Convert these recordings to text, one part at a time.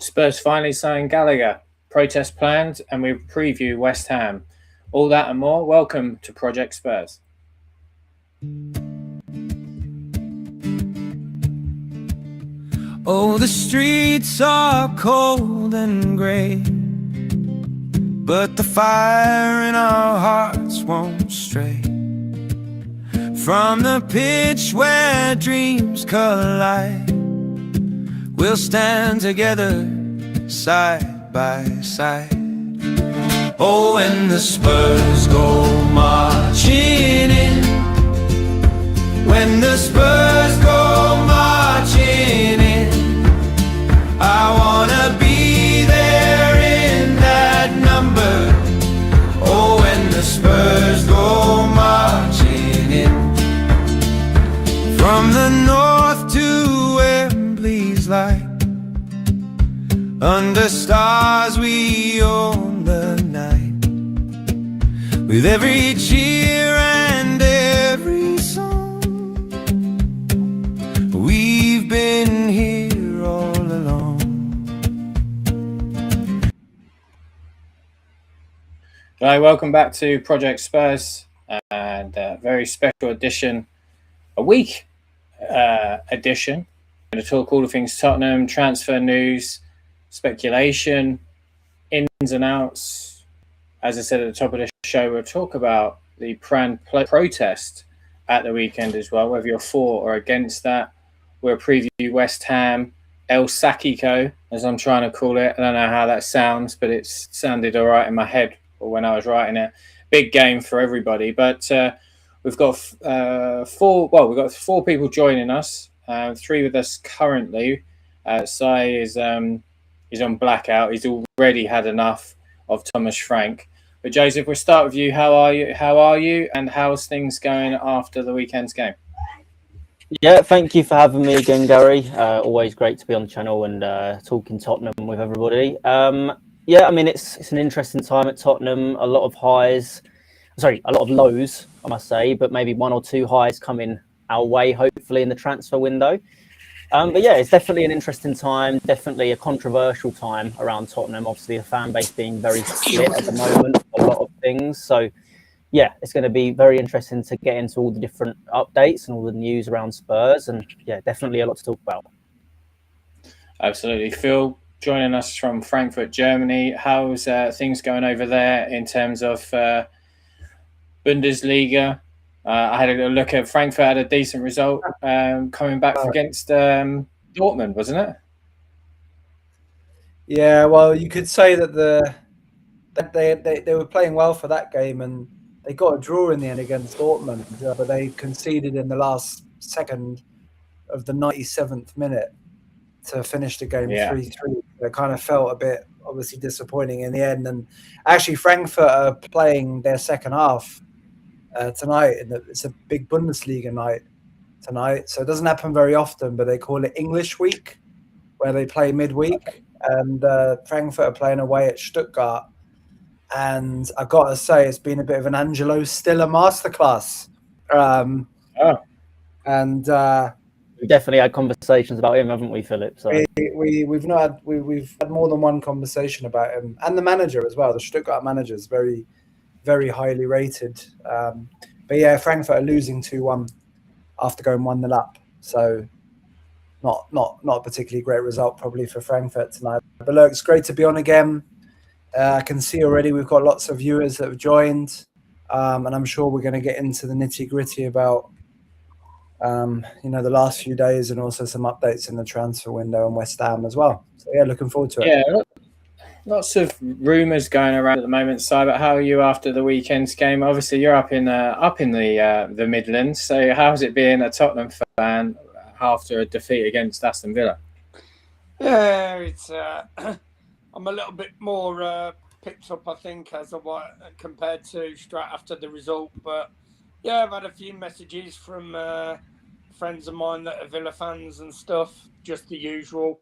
Spurs finally signed Gallagher. Protest planned, and we preview West Ham. All that and more. Welcome to Project Spurs. Oh, the streets are cold and grey, but the fire in our hearts won't stray from the pitch where dreams collide. We'll stand together side by side. Oh, when the Spurs go marching in, when the Spurs go marching in, I wanna be there in that number. Oh, when the Spurs go marching in, from the north to Wembley's light, under stars we own the night, with every cheer and every song. We've been here all along. Hi, welcome back to Project Spurs, and a very special edition, a week edition. I'm going to talk all the things Tottenham, transfer news, speculation, ins and outs. As I said at the top of the show, we'll talk about the protest at the weekend as well, whether you're for or against that. We'll preview West Ham, El Sakiko, as I'm trying to call it. I don't know how that sounds, but it sounded all right in my head when I was writing it. Big game for everybody, but we've got four people joining us. Three with us currently. Sai is on blackout. He's already had enough of Thomas Frank. But Joseph, we'll start with you. How are you? And how's things going after the weekend's game? Yeah, thank you for having me again, Gary. Always great to be on the channel and talking Tottenham with everybody. Yeah, I mean, it's an interesting time at Tottenham. A lot of lows, I must say, but maybe one or two highs coming our way, hopefully, in the transfer window. But yeah, it's definitely an interesting time, definitely a controversial time around Tottenham. Obviously, the fan base being very split at the moment, a lot of things. So yeah, it's going to be very interesting to get into all the different updates and all the news around Spurs. And yeah, definitely a lot to talk about. Absolutely. Phil, joining us from Frankfurt, Germany. How's things going over there in terms of Bundesliga? I had a look at Frankfurt, had a decent result coming back against Dortmund, wasn't it? Yeah, well, you could say that they were playing well for that game, and they got a draw in the end against Dortmund, but they conceded in the last second of the 97th minute to finish the game 3-3. It kind of felt a bit, obviously, disappointing in the end. And actually, Frankfurt are playing their second half tonight. It's a big Bundesliga night tonight, so it doesn't happen very often, but they call it English Week, where they play midweek. And Frankfurt are playing away at Stuttgart. And I got to say, it's been a bit of an Angelo Stiller masterclass. And we definitely had conversations about him, haven't we, Philip? So we've had more than one conversation about him, and the manager as well. The Stuttgart manager is very, very highly rated. But yeah, Frankfurt are losing 2-1 after going 1-0 up. So not a particularly great result probably for Frankfurt tonight. But look, it's great to be on again. I can see already we've got lots of viewers that have joined, and I'm sure we're going to get into the nitty-gritty about the last few days, and also some updates in the transfer window and West Ham as well. So yeah, looking forward to it. Yeah, lots of rumours going around at the moment, Si, but how are you after the weekend's game? Obviously, you're up in the Midlands. So how's it being a Tottenham fan after a defeat against Aston Villa? Yeah, it's I'm a little bit more picked up, I think, as of what compared to straight after the result. But yeah, I've had a few messages from friends of mine that are Villa fans and stuff, just the usual.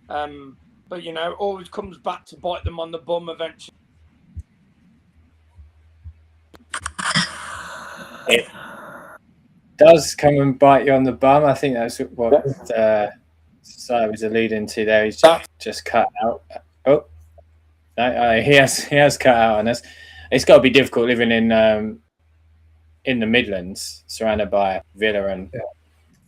But, always comes back to bite them on the bum eventually. It does come and bite you on the bum. I think that's what Si was alluding to there. He's just cut out. Oh, no, he has cut out on us. It's got to be difficult living in the Midlands, surrounded by Villa and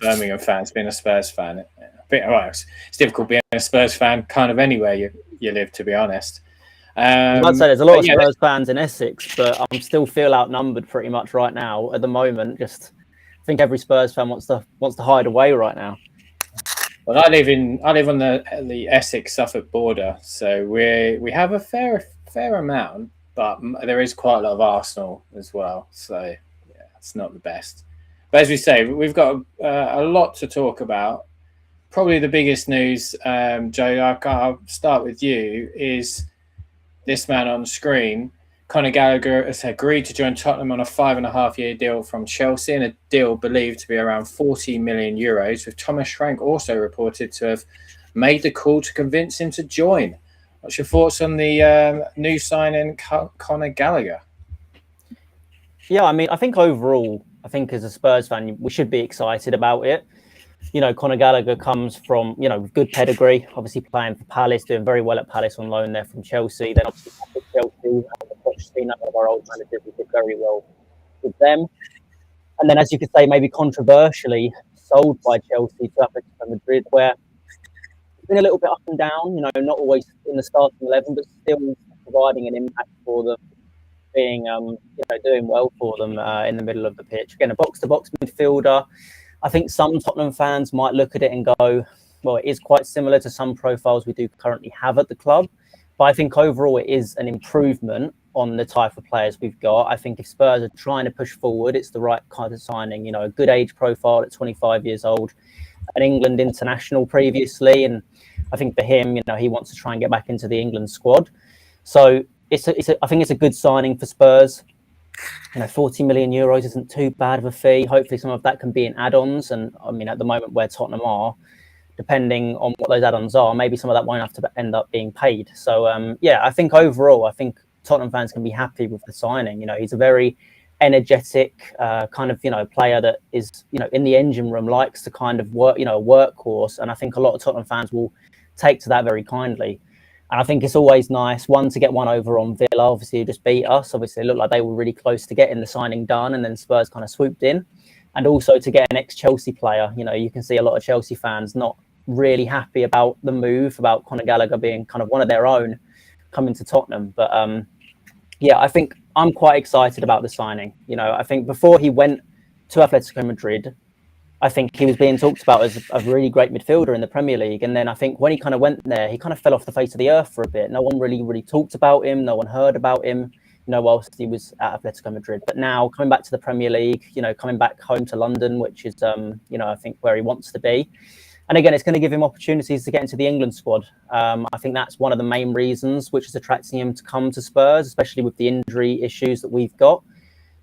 Birmingham fans, being a Spurs fan. It's difficult being a Spurs fan kind of anywhere you live, to be honest. I'd say there's a lot of Spurs fans in Essex, but I still feel outnumbered pretty much right now at the moment. Just I think every Spurs fan wants to hide away right now. Well, I live on the Essex-Suffolk border, so we have a fair amount, but there is quite a lot of Arsenal as well. So yeah, it's not the best. But as we say, we've got a lot to talk about. Probably the biggest news, Joe, I'll start with you, is this man on the screen. Conor Gallagher has agreed to join Tottenham on a 5.5-year deal from Chelsea, and a deal believed to be around 40 million euros, with Thomas Frank also reported to have made the call to convince him to join. What's your thoughts on the new signing, Conor Gallagher? Yeah, I mean, I think overall, as a Spurs fan, we should be excited about it. You know, Conor Gallagher comes from, good pedigree, obviously playing for Palace, doing very well at Palace on loan there from Chelsea. Then obviously at Chelsea, Prjctspurs, one of our old managers, who did very well with them. And then, as you could say, maybe controversially sold by Chelsea to Atletico Madrid, where it's been a little bit up and down, not always in the starting 11, but still providing an impact for them, being, doing well for them in the middle of the pitch. Again, a box-to-box midfielder. I think some Tottenham fans might look at it and go, well, it is quite similar to some profiles we do currently have at the club. But I think overall it is an improvement on the type of players we've got. I think if Spurs are trying to push forward, it's the right kind of signing. A good age profile at 25 years old, an England international previously. And I think for him, he wants to try and get back into the England squad. So I think it's a good signing for Spurs. 40 million euros isn't too bad of a fee. Hopefully some of that can be in add-ons. And I mean, at the moment where Tottenham are, depending on what those add-ons are, maybe some of that won't have to end up being paid. So, I think overall, Tottenham fans can be happy with the signing. He's a very energetic kind of, player that is, in the engine room, likes to kind of work, workhorse. And I think a lot of Tottenham fans will take to that very kindly. And I think it's always nice, to get one over on Villa, obviously, who just beat us. Obviously, it looked like they were really close to getting the signing done, and then Spurs kind of swooped in. And also to get an ex-Chelsea player. You can see a lot of Chelsea fans not really happy about the move, about Conor Gallagher being kind of one of their own coming to Tottenham. But, I think I'm quite excited about the signing. I think before he went to Atletico Madrid, I think he was being talked about as a really great midfielder in the Premier League. And then I think when he kind of went there, he kind of fell off the face of the earth for a bit. No one really talked about him. No one heard about him, whilst he was at Atletico Madrid. But now coming back to the Premier League, coming back home to London, which is, I think where he wants to be. And again, it's going to give him opportunities to get into the England squad. I think that's one of the main reasons which is attracting him to come to Spurs, especially with the injury issues that we've got.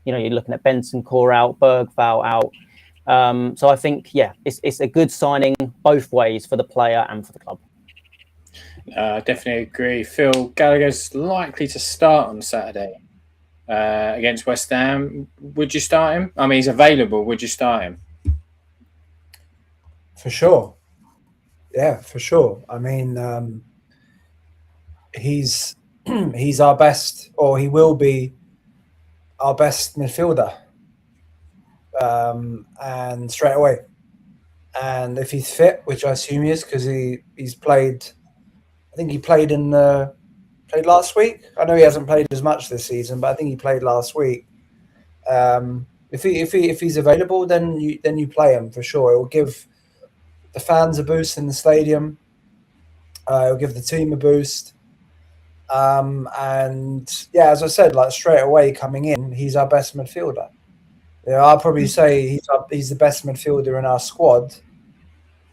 You're looking at Bentancur out, Bergvall out. So I think, it's a good signing both ways for the player and for the club. Definitely agree. Phil, Gallagher's likely to start on Saturday against West Ham. Would you start him? I mean, he's available. Would you start him? For sure. Yeah, for sure. I mean, he's our best, or he will be our best midfielder. And straight away. And if he's fit, which I assume he is, because he's played, I think he played played last week. I know he hasn't played as much this season, but I think he played last week. If he's available, then you play him for sure. It will give the fans a boost in the stadium. It will give the team a boost. And as I said, like straight away coming in, he's our best midfielder. I'll probably say he's the best midfielder in our squad,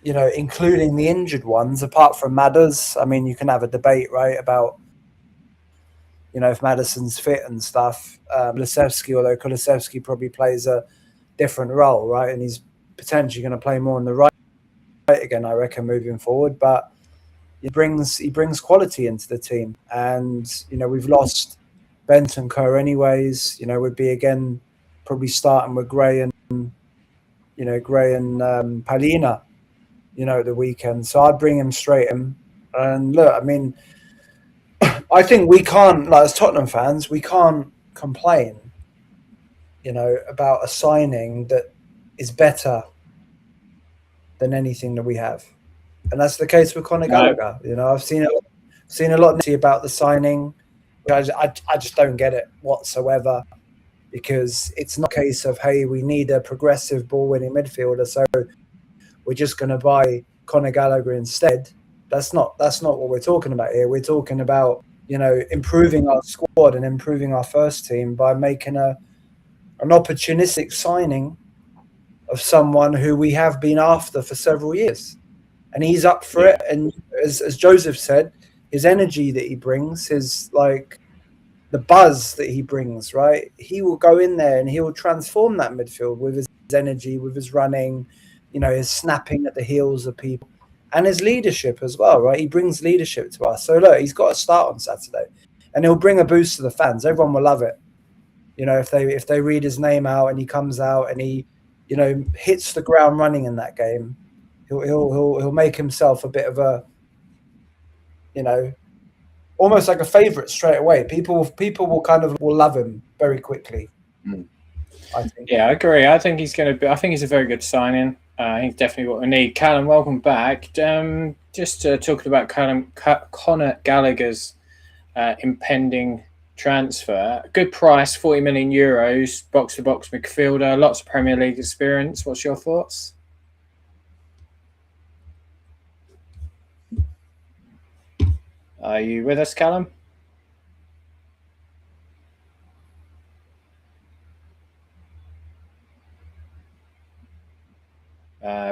including the injured ones, apart from Madders. I mean, you can have a debate, right, about, if Maddison's fit and stuff. Kulusevski, although Kulusevski probably plays a different role, right, and he's potentially going to play more on the right again, I reckon, moving forward. But he brings quality into the team. And, we've lost Bentancur anyways. Would be, again, probably starting with Gray and Palina, at the weekend. So I'd bring him straight in. And look, I mean, I think we can't, like as Tottenham fans, we can't complain, about a signing that is better than anything that we have. And that's the case with Conor Gallagher. I've seen a lot about the signing. I just don't get it whatsoever, because it's not a case of, hey, we need a progressive ball-winning midfielder, so we're just going to buy Conor Gallagher instead. That's not what we're talking about here. We're talking about improving our squad and improving our first team by making an opportunistic signing of someone who we have been after for several years, and he's up for it. And as Joseph said, his energy that he brings, his the buzz that he brings, right? He will go in there and he will transform that midfield with his energy, with his running, his snapping at the heels of people, and his leadership as well, right? He brings leadership to us. So look, he's got to start on Saturday, and he'll bring a boost to the fans. Everyone will love it. If they read his name out and he comes out and he, hits the ground running in that game, he'll make himself a bit of a, almost like a favorite straight away. People will love him very quickly. I think. Yeah, I agree. I think he's a very good signing. I think definitely what we need. Callum, welcome back. Just talking about Conor Gallagher's impending transfer. Good price, €40 million, box-to-box midfielder, lots of Premier League experience. What's your thoughts? Are you with us, Callum?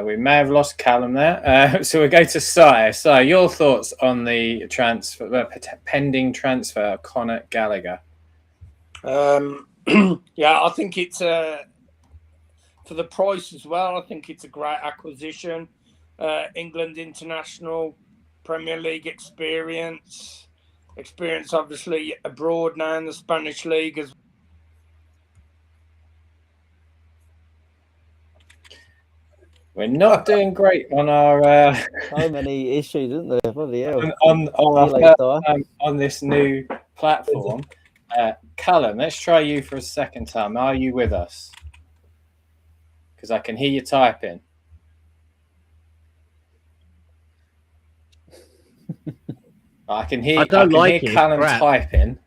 We may have lost Callum there. So we go to Si. Si, your thoughts on the pending transfer of Conor Gallagher? Yeah, I think it's for the price as well. I think it's a great acquisition. England international, Premier League experience obviously abroad now in the Spanish league as well. We're not doing great on our so many issues, isn't there? Bloody hell. on this new platform. Callum, let's try you for a second time. Are you with us? Because I can hear you typing. I can hear Callum typing.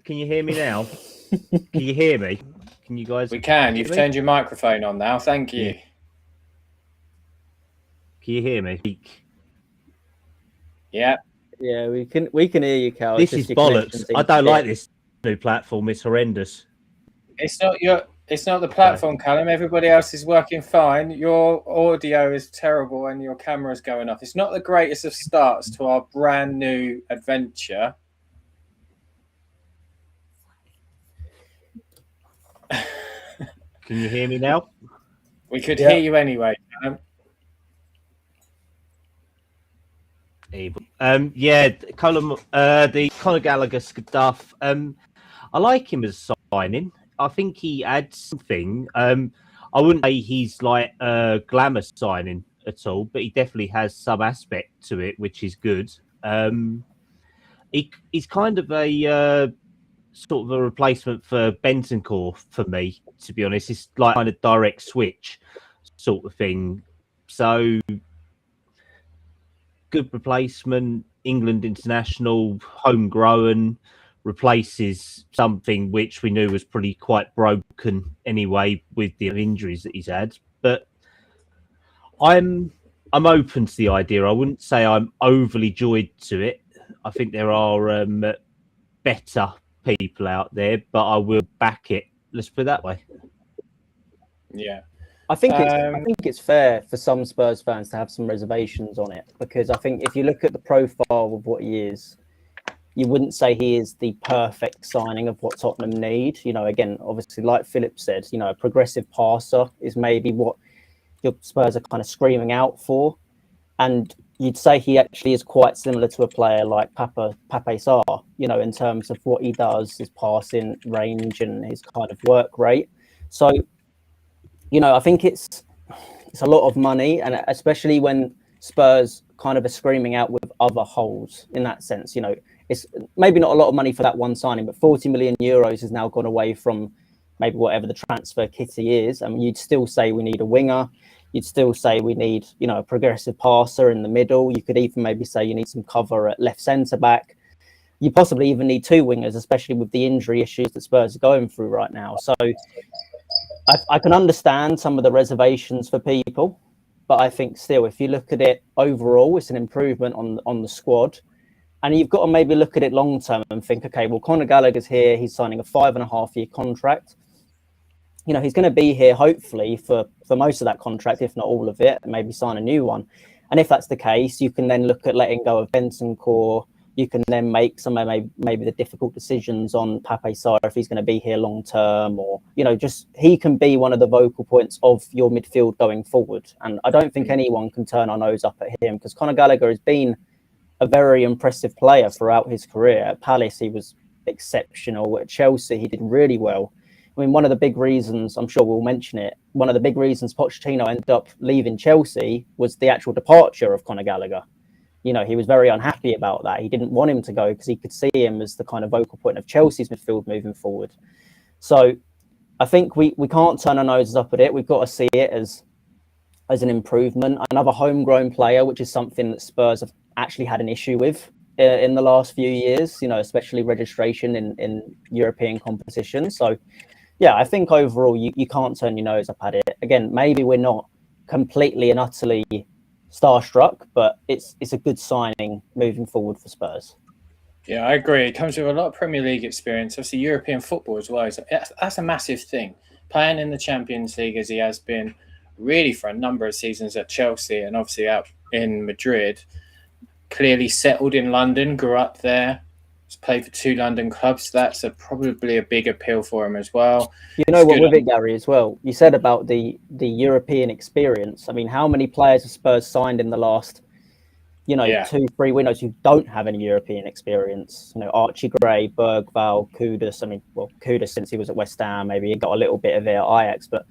Can you hear me now? Can you hear me? Can you guys? We can. You've turned your microphone on now. Thank you. Can you hear me? Yeah, we can hear you, Cal. This is bollocks. I don't like this new platform. It's horrendous. It's not the platform, Callum. Everybody else is working fine. Your audio is terrible and your camera's going off. It's not the greatest of starts to our brand new adventure. Can you hear me now? We could hear you anyway, Callum. Colin, the Conor Gallagher stuff. I like him as a signing. I think he adds something. I wouldn't say he's like a glamour signing at all, but he definitely has some aspect to it, which is good. He's kind of a sort of a replacement for Bentancur for me, to be honest. It's like kind of direct switch sort of thing. So good replacement, England international, homegrown, replaces something which we knew was pretty quite broken anyway with the injuries that he's had. But I'm open to the idea. I wouldn't say I'm overly joyed to it. I think there are better people out there, but I will back it. Let's put it that way. Yeah. I think it's fair for some Spurs fans to have some reservations on it, because I think if you look at the profile of what he is, you wouldn't say he is the perfect signing of what Tottenham need. Again, obviously, like Philip said, a progressive passer is maybe what your Spurs are kind of screaming out for. And you'd say he actually is quite similar to a player like Pape Sarr, in terms of what he does, his passing range and his kind of work rate. So, I think it's a lot of money, and especially when Spurs kind of are screaming out with other holes in that sense. You know, it's maybe not a lot of money for that one signing, but 40 million euros has now gone away from maybe whatever the transfer kitty is. I mean, you'd still say we need a winger. You'd still say we need, you know, a progressive passer in the middle. You could even maybe say you need some cover at left centre back. You possibly even need two wingers, especially with the injury issues that Spurs are going through right now. So I can understand some of the reservations for people, but I think still, if you look at it overall, it's an improvement on the squad. And you've got to maybe look at it long term and think, okay, well, Conor Gallagher's here. He's signing a 5.5-year contract. You know, he's going to be here hopefully for most of that contract, if not all of it, and maybe sign a new one. And if that's the case, you can then look at letting go of Bentancur. You can then make some maybe the difficult decisions on Pape Sarr if he's going to be here long term, or, you know, just he can be one of the vocal points of your midfield going forward. And I don't think anyone can turn our nose up at him, because Conor Gallagher has been a very impressive player throughout his career. At Palace, he was exceptional. At Chelsea, he did really well. I mean, one of the big reasons, I'm sure we'll mention it, one of the big reasons Pochettino ended up leaving Chelsea was the actual departure of Conor Gallagher. You know, he was very unhappy about that. He didn't want him to go because he could see him as the kind of vocal point of Chelsea's midfield moving forward. So I think we can't turn our noses up at it. We've got to see it as an improvement. Another homegrown player, which is something that Spurs have actually had an issue with in the last few years, you know, especially registration in European competitions. So, yeah, I think overall you can't turn your nose up at it. Again, maybe we're not completely and utterly starstruck, but it's a good signing moving forward for Spurs. Yeah, I agree. It comes with a lot of Premier League experience. Obviously, European football as well. That's a massive thing. Playing in the Champions League as he has been really for a number of seasons at Chelsea and obviously out in Madrid. Clearly settled in London, grew up there. He's played for 2 London clubs. So that's probably a big appeal for him as well. You know what, with it, Gary, as well, you said about the European experience. I mean, how many players have Spurs signed in the last, 2-3 windows who don't have any European experience? You know, Archie Gray, Bergvall, Kudus. I mean, well, Kudus, since he was at West Ham, maybe he got a little bit of it at Ajax, but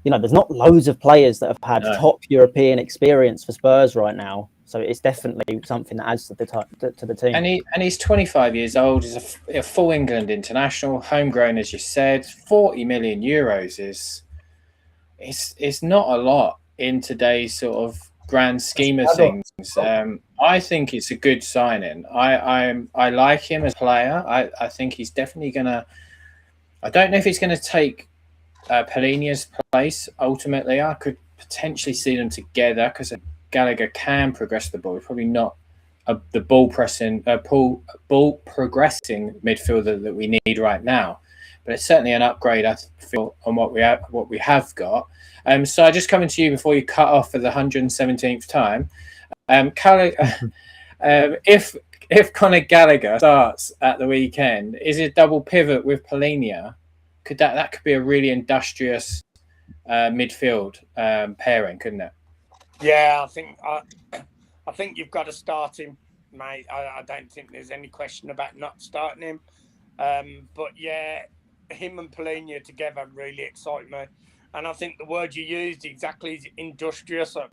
you know, there's not loads of players that have had top European experience for Spurs right now. So it's definitely something that adds to the team. And he's 25 years old. He's a full England international, homegrown, as you said. 40 million euros is not a lot in today's sort of grand scheme of things. I think it's a good signing. I like him as a player. I think he's definitely gonna. I don't know if he's going to take Palhinha's place. Ultimately, I could potentially see them together because Gallagher can progress the ball. Probably not the ball progressing midfielder that we need right now, but it's certainly an upgrade, I feel, on what we have got. So I just coming to you before you cut off for the 117th time. If Conor Gallagher starts at the weekend, is it double pivot with Palhinha? That could be a really industrious midfield pairing, couldn't it? Yeah, I think you've got to start him, mate. I don't think there's any question about not starting him. But yeah, him and Palhinha together really excite me. And I think the word you used exactly is industrious. So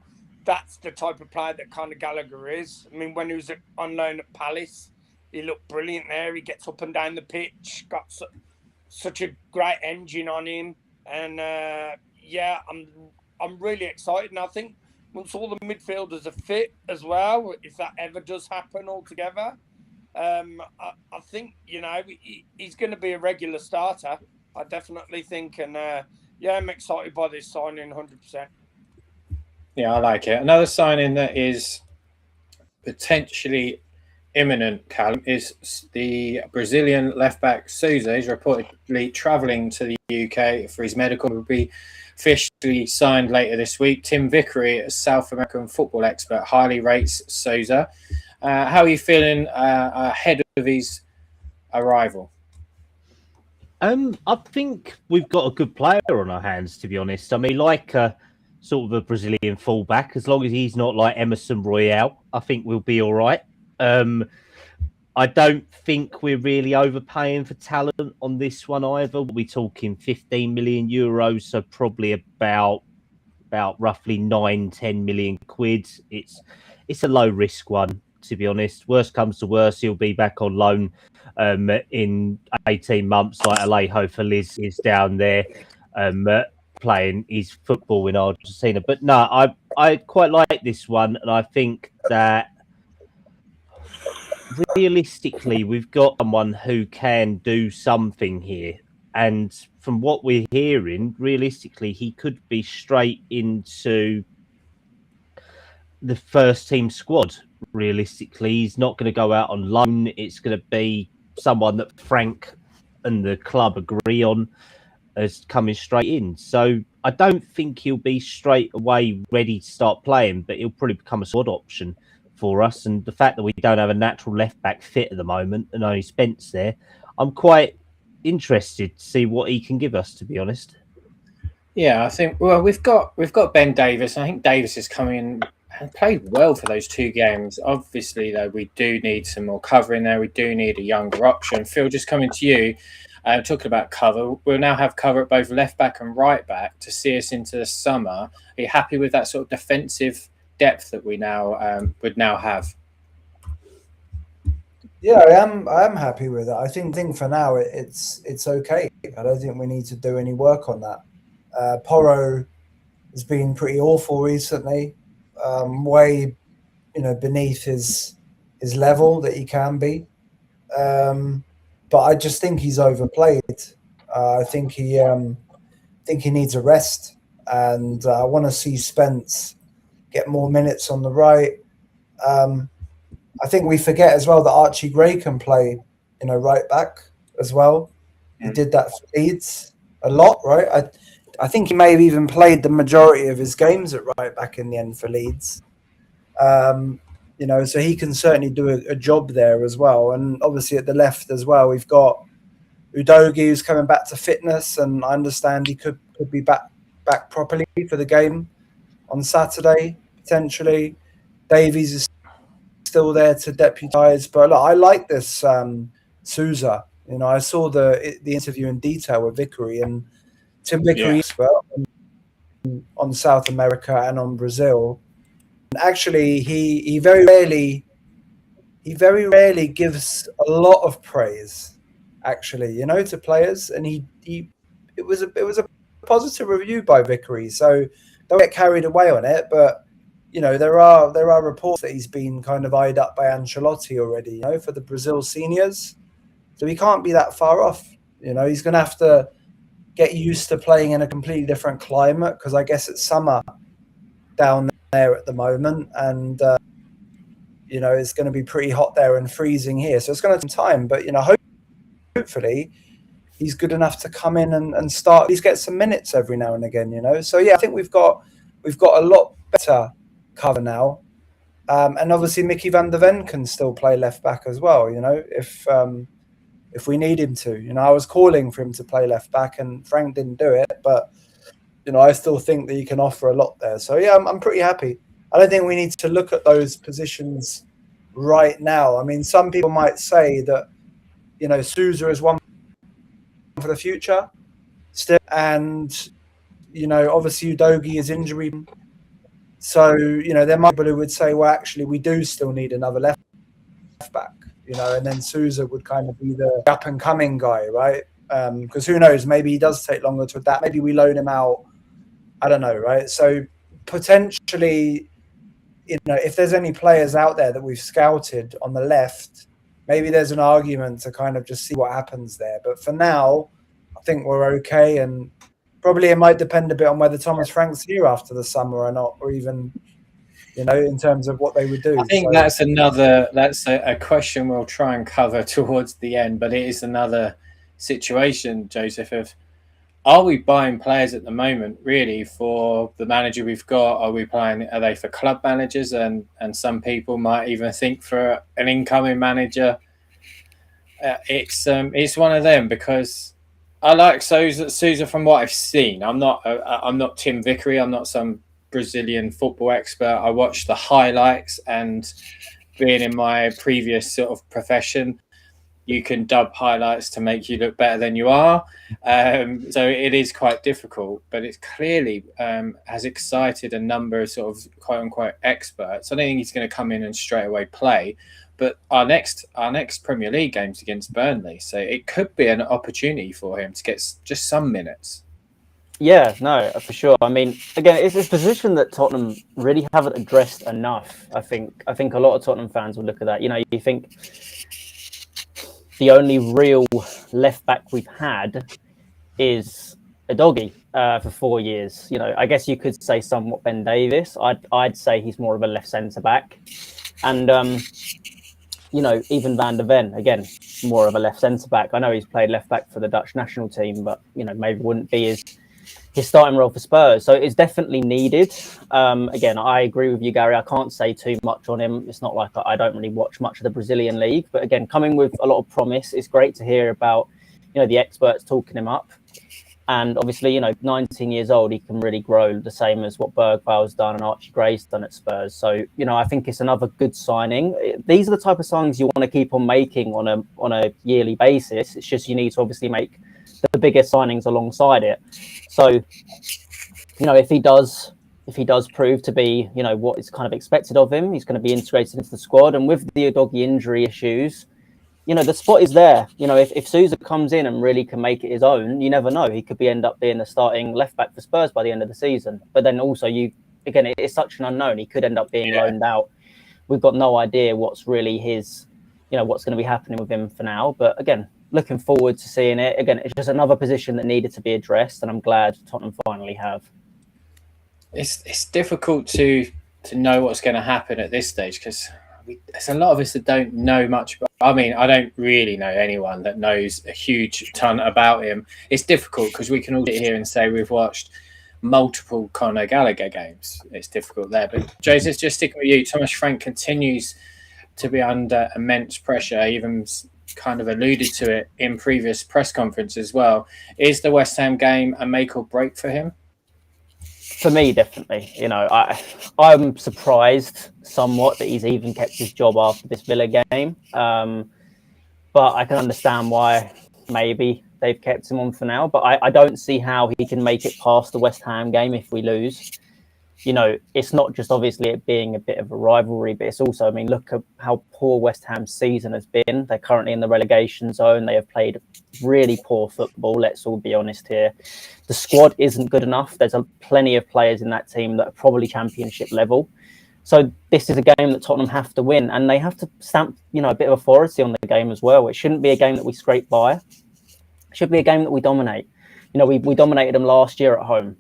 that's the type of player that Conor Gallagher is. I mean, when he was on loan at Palace, he looked brilliant there. He gets up and down the pitch, got such a great engine on him. And yeah, I'm really excited. And I think once all the midfielders are fit as well, if that ever does happen altogether, I think, he's going to be a regular starter. I definitely think. And yeah, I'm excited by this signing 100%. Yeah, I like it. Another signing that is potentially imminent, Callum, is the Brazilian left-back Sousa. He's reportedly travelling to the UK for his medical. Will be officially signed later this week. Tim Vickery, a South American football expert, highly rates Sousa. How are you feeling ahead of his arrival? I think we've got a good player on our hands, to be honest. I mean, like sort of a Brazilian fullback, as long as he's not like Emerson Royale, I think we'll be all right. I don't think we're really overpaying for talent on this one either. We're talking 15 million euros, so probably about roughly 9-10 million quid. it's a low risk one, to be honest. Worst comes to worst, he'll be back on loan in 18 months, like Alejo Feliz is down there playing his football in Argentina. But no, I quite like this one, and I think that realistically, we've got someone who can do something here. And from what we're hearing, realistically, he could be straight into the first team squad. Realistically, he's not going to go out on loan. It's going to be someone that Frank and the club agree on as coming straight in. So I don't think he'll be straight away ready to start playing, but he'll probably become a squad option for us. And the fact that we don't have a natural left back fit at the moment and only Spence there, I'm quite interested to see what he can give us, to be honest. Yeah, I think we've got Ben Davis. I think Davis is coming in and played well for those 2 games. Obviously, though, we do need some more cover in there. We do need a younger option. Phil, just coming to you, talking about cover, we'll now have cover at both left back and right back to see us into the summer. Are you happy with that sort of defensive depth that we now would now have? Yeah, I am happy with it. I think for now it's okay. I don't think we need to do any work on that. Porro has been pretty awful recently, way beneath his level that he can be. But I just think he's overplayed. I think he needs a rest, and I want to see Spence get more minutes on the right. I think we forget as well that Archie Gray can play, right back as well. He did that for Leeds a lot, right? I think he may have even played the majority of his games at right back in the end for Leeds. So he can certainly do a job there as well. And obviously at the left as well, we've got Udogie who's coming back to fitness, and I understand he could be back properly for the game on Saturday, potentially. Davies is still there to deputise. But look, I like this Sousa. I saw the interview in detail with Vickery, and Tim Vickery expert on South America and on Brazil. And actually, he very rarely gives a lot of praise, actually, to players. And it was a positive review by Vickery. So don't get carried away on it. But there are reports that he's been kind of eyed up by Ancelotti already, for the Brazil seniors. So he can't be that far off. He's going to have to get used to playing in a completely different climate, because I guess it's summer down there at the moment, and it's going to be pretty hot there and freezing here, so it's going to take time. But hopefully he's good enough to come in and start, at least get some minutes every now and again. So yeah, I think we've got a lot better cover now, and obviously Mickey van der Ven can still play left back as well, if we need him to. I was calling for him to play left back, and Frank didn't do it, but I still think that he can offer a lot there. So yeah, I'm pretty happy. I don't think we need to look at those positions right now. I mean, some people might say that Sousa is one for the future still, and obviously Udogie is injury, so there might be people who would say, well, actually we do still need another left back. And then Sousa would kind of be the up-and-coming guy, right? Because who knows, maybe he does take longer to adapt. Maybe we loan him out. I don't know, right? So potentially, if there's any players out there that we've scouted on the left, maybe there's an argument to kind of just see what happens there. But for now, I think we're okay. And probably it might depend a bit on whether Thomas Frank's here after the summer or not, or even in terms of what they would do. I think that's a question we'll try and cover towards the end, but it is another situation, Joseph, of are we buying players at the moment really for the manager we've got? Are they for club managers? And some people might even think for an incoming manager. It's one of them, because I like Sousa from what I've seen. I'm not Tim Vickery. I'm not some Brazilian football expert. I watched the highlights, and being in my previous sort of profession, you can dub highlights to make you look better than you are. So it is quite difficult, but it clearly has excited a number of sort of quote unquote experts. I don't think he's going to come in and straight away play, but our next Premier League game's against Burnley, so it could be an opportunity for him to get just some minutes. Yeah, no, for sure. I mean, again, it's a position that Tottenham really haven't addressed enough. I think a lot of Tottenham fans will look at that. You know, you think the only real left back we've had is a doggy for 4 years. You know, I guess you could say somewhat Ben Davis. I'd say he's more of a left centre back, and you know, even Van der Ven, again, more of a left centre back. I know he's played left back for the Dutch national team, but you know, maybe wouldn't be his starting role for Spurs. So it's definitely needed. Again, I agree with you, Gary. I can't say too much on him. It's not like I don't really watch much of the Brazilian league, but again, coming with a lot of promise, it's great to hear about, you know, the experts talking him up. And obviously, you know, 19 years old, he can really grow the same as what Bergval's done and Archie Gray's done at Spurs. So, you know, I think it's another good signing. These are the type of signings you want to keep on making on a yearly basis. It's just you need to obviously make the bigger signings alongside it. So, you know, if he does prove to be, you know, what is kind of expected of him, he's going to be integrated into the squad. And with the Udogie injury issues, you know, the spot is there. You know, if Sousa comes in and really can make it his own, you never know. He could end up being the starting left back for Spurs by the end of the season. But then also, it's such an unknown. He could end up being loaned out. We've got no idea what's really his, you know, what's going to be happening with him for now. But again, looking forward to seeing it. Again, it's just another position that needed to be addressed, and I'm glad Tottenham finally have. It's difficult to know what's going to happen at this stage because there's a lot of us that don't know much. I mean, I don't really know anyone that knows a huge ton about him. It's difficult because we can all sit here and say we've watched multiple Conor Gallagher games. It's difficult there. But Joseph, just sticking with you, Thomas Frank continues to be under immense pressure, even kind of alluded to it in previous press conferences as well. Is the West Ham game a make or break for him? For me, definitely. You know, I'm surprised somewhat that he's even kept his job after this Villa game. But I can understand why maybe they've kept him on for now. But I don't see how he can make it past the West Ham game if we lose. You know, it's not just obviously it being a bit of a rivalry, but it's also, I mean, look at how poor West Ham's season has been. They're currently in the relegation zone. They have played really poor football. Let's all be honest here. The squad isn't good enough. There's plenty of players in that team that are probably championship level. So this is a game that Tottenham have to win, and they have to stamp, you know, a bit of authority on the game as well. It shouldn't be a game that we scrape by. It should be a game that we dominate. You know, we dominated them last year at home.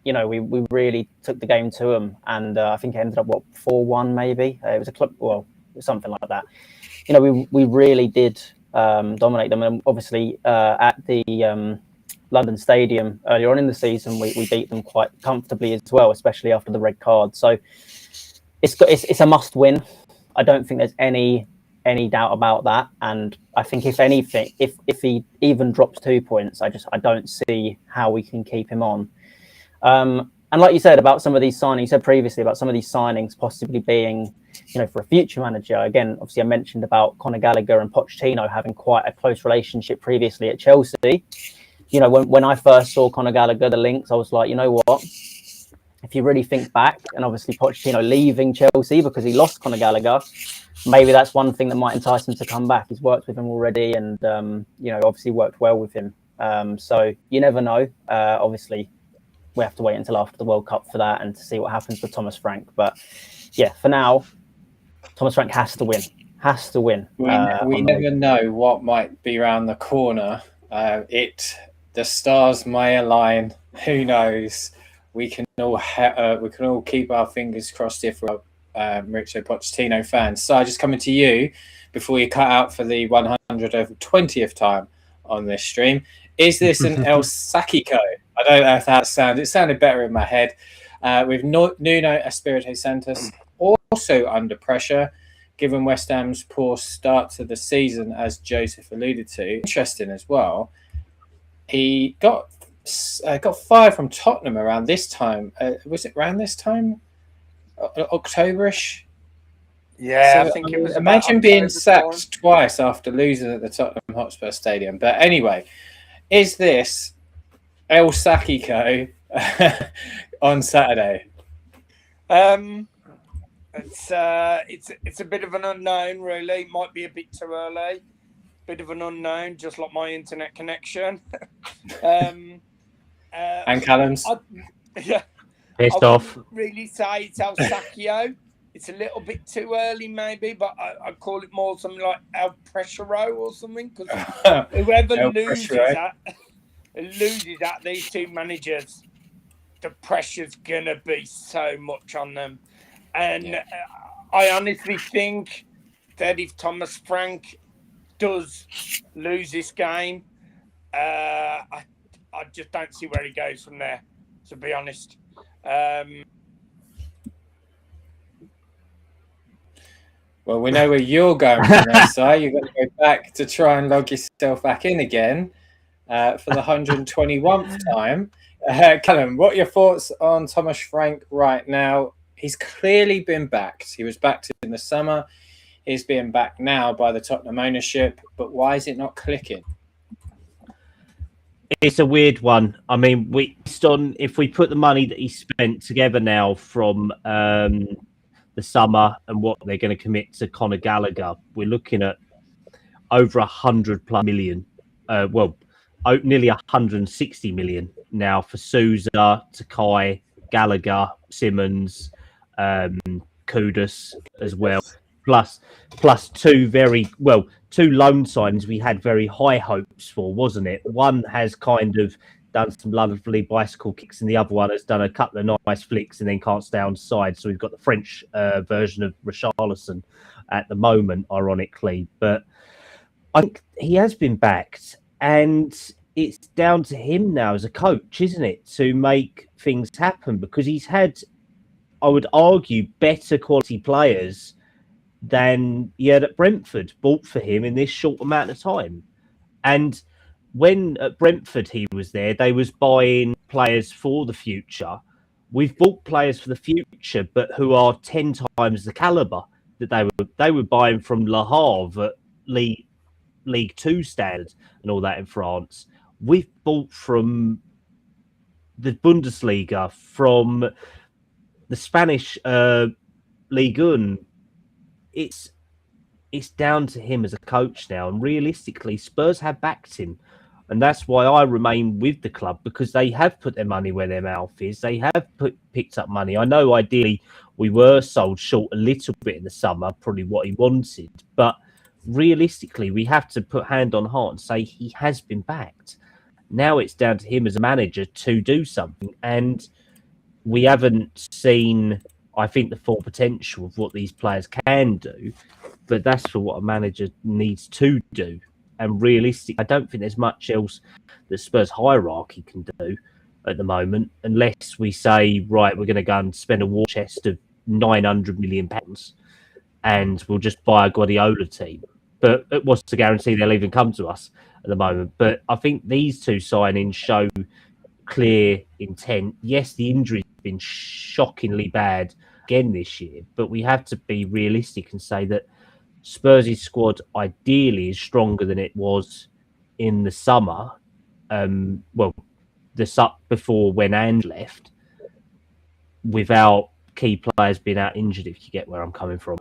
You know, we really took the game to them, and I think it ended up 4-1 maybe. It was a club, well, something like that. You know, we really did dominate them, and obviously at the London Stadium earlier on in the season, we beat them quite comfortably as well, especially after the red card. So it's a must win. I don't think there's any doubt about that. And I think if anything, if he even drops 2 points, I don't see how we can keep him on. And like you said about some of these signings, you said previously about some of these signings possibly being, you know, for a future manager. Again, obviously I mentioned about Conor Gallagher and Pochettino having quite a close relationship previously at Chelsea. You know, when I first saw Conor Gallagher, the links, I was like, you know what? If you really think back, and obviously Pochettino leaving Chelsea because he lost Conor Gallagher, maybe that's one thing that might entice him to come back. He's worked with him already and, you know, obviously worked well with him. So you never know. Obviously, we have to wait until after the World Cup for that and to see what happens with Thomas Frank. But yeah, for now, Thomas Frank has to win. Has to win. We never know what might be around the corner. The stars may align. Who knows? We can all keep our fingers crossed if we're Mauricio Pochettino fans. So just coming to you before you cut out for the 120th time on this stream. Is this an El Sakiko? I don't know if that sounded. It sounded better in my head. With Nuno Espirito Santos also under pressure, given West Ham's poor start to the season, as Joseph alluded to. Interesting as well. He got fired from Tottenham around this time. Was it around this time? October-ish? Yeah, So, I think I it mean, was about imagine being October sacked time. twice after losing at the Tottenham Hotspur Stadium. But anyway, is this El Sakiko on Saturday? It's a bit of an unknown, really. It might be a bit too early. Bit of an unknown, just like my internet connection. And Callum's? Yeah, I Pissed off. wouldn't really say it's El Sacchio. It's a little bit too early, maybe, but I'd call it more something like El Pressuro or something. Because whoever El loses Pressure. at these two managers, the pressure's gonna be so much on them. And Yeah. I honestly think that if Thomas Frank does lose this game, I just don't see where he goes from there, to be honest. Well, we know where you're going from there, Si. You're going to go back to try and log yourself back in again for the 121st time. Callum, what are your thoughts on Thomas Frank right now? He's clearly been backed. He was backed in the summer. He's being backed now by the Tottenham ownership. But why is it not clicking? It's a weird one. I mean, if we put the money that he spent together now from the summer and what they're going to commit to Conor Gallagher, we're looking at over 100+ million. Nearly 160 million now for Sousa, Takai, Gallagher, Simmons, Kudus as well. Plus two loan signings we had very high hopes for, wasn't it? One has kind of done some lovely bicycle kicks, and the other one has done a couple of nice flicks and then can't stay on side. So we've got the French version of Richarlison at the moment, ironically. But I think he has been backed, and it's down to him now as a coach, isn't it, to make things happen, because he's had, I would argue, better quality players than he had at Brentford bought for him in this short amount of time. And when at Brentford he was there, they was buying players for the future. We've bought players for the future, but who are 10 times the caliber that they were buying from Le Havre at League Two standards and all that in France. We've bought from the Bundesliga, from the Spanish Ligue 1. It's down to him as a coach now, and realistically, Spurs have backed him, and that's why I remain with the club, because they have put their money where their mouth is. They have picked up money. I know ideally we were sold short a little bit in the summer, probably what he wanted, but realistically, we have to put hand on heart and say he has been backed. Now it's down to him as a manager to do something, and we haven't seen, I think, the full potential of what these players can do, but that's for what a manager needs to do. And realistically, I don't think there's much else that Spurs hierarchy can do at the moment, unless we say, right, we're going to go and spend a war chest of £900 million and we'll just buy a Guardiola team. But it was to guarantee they'll even come to us at the moment. But I think these two signings show clear intent. Yes, the injury's been shockingly bad again this year, but we have to be realistic and say that Spurs' squad ideally is stronger than it was in the summer. Before when And left, without key players being out injured, if you get where I'm coming from.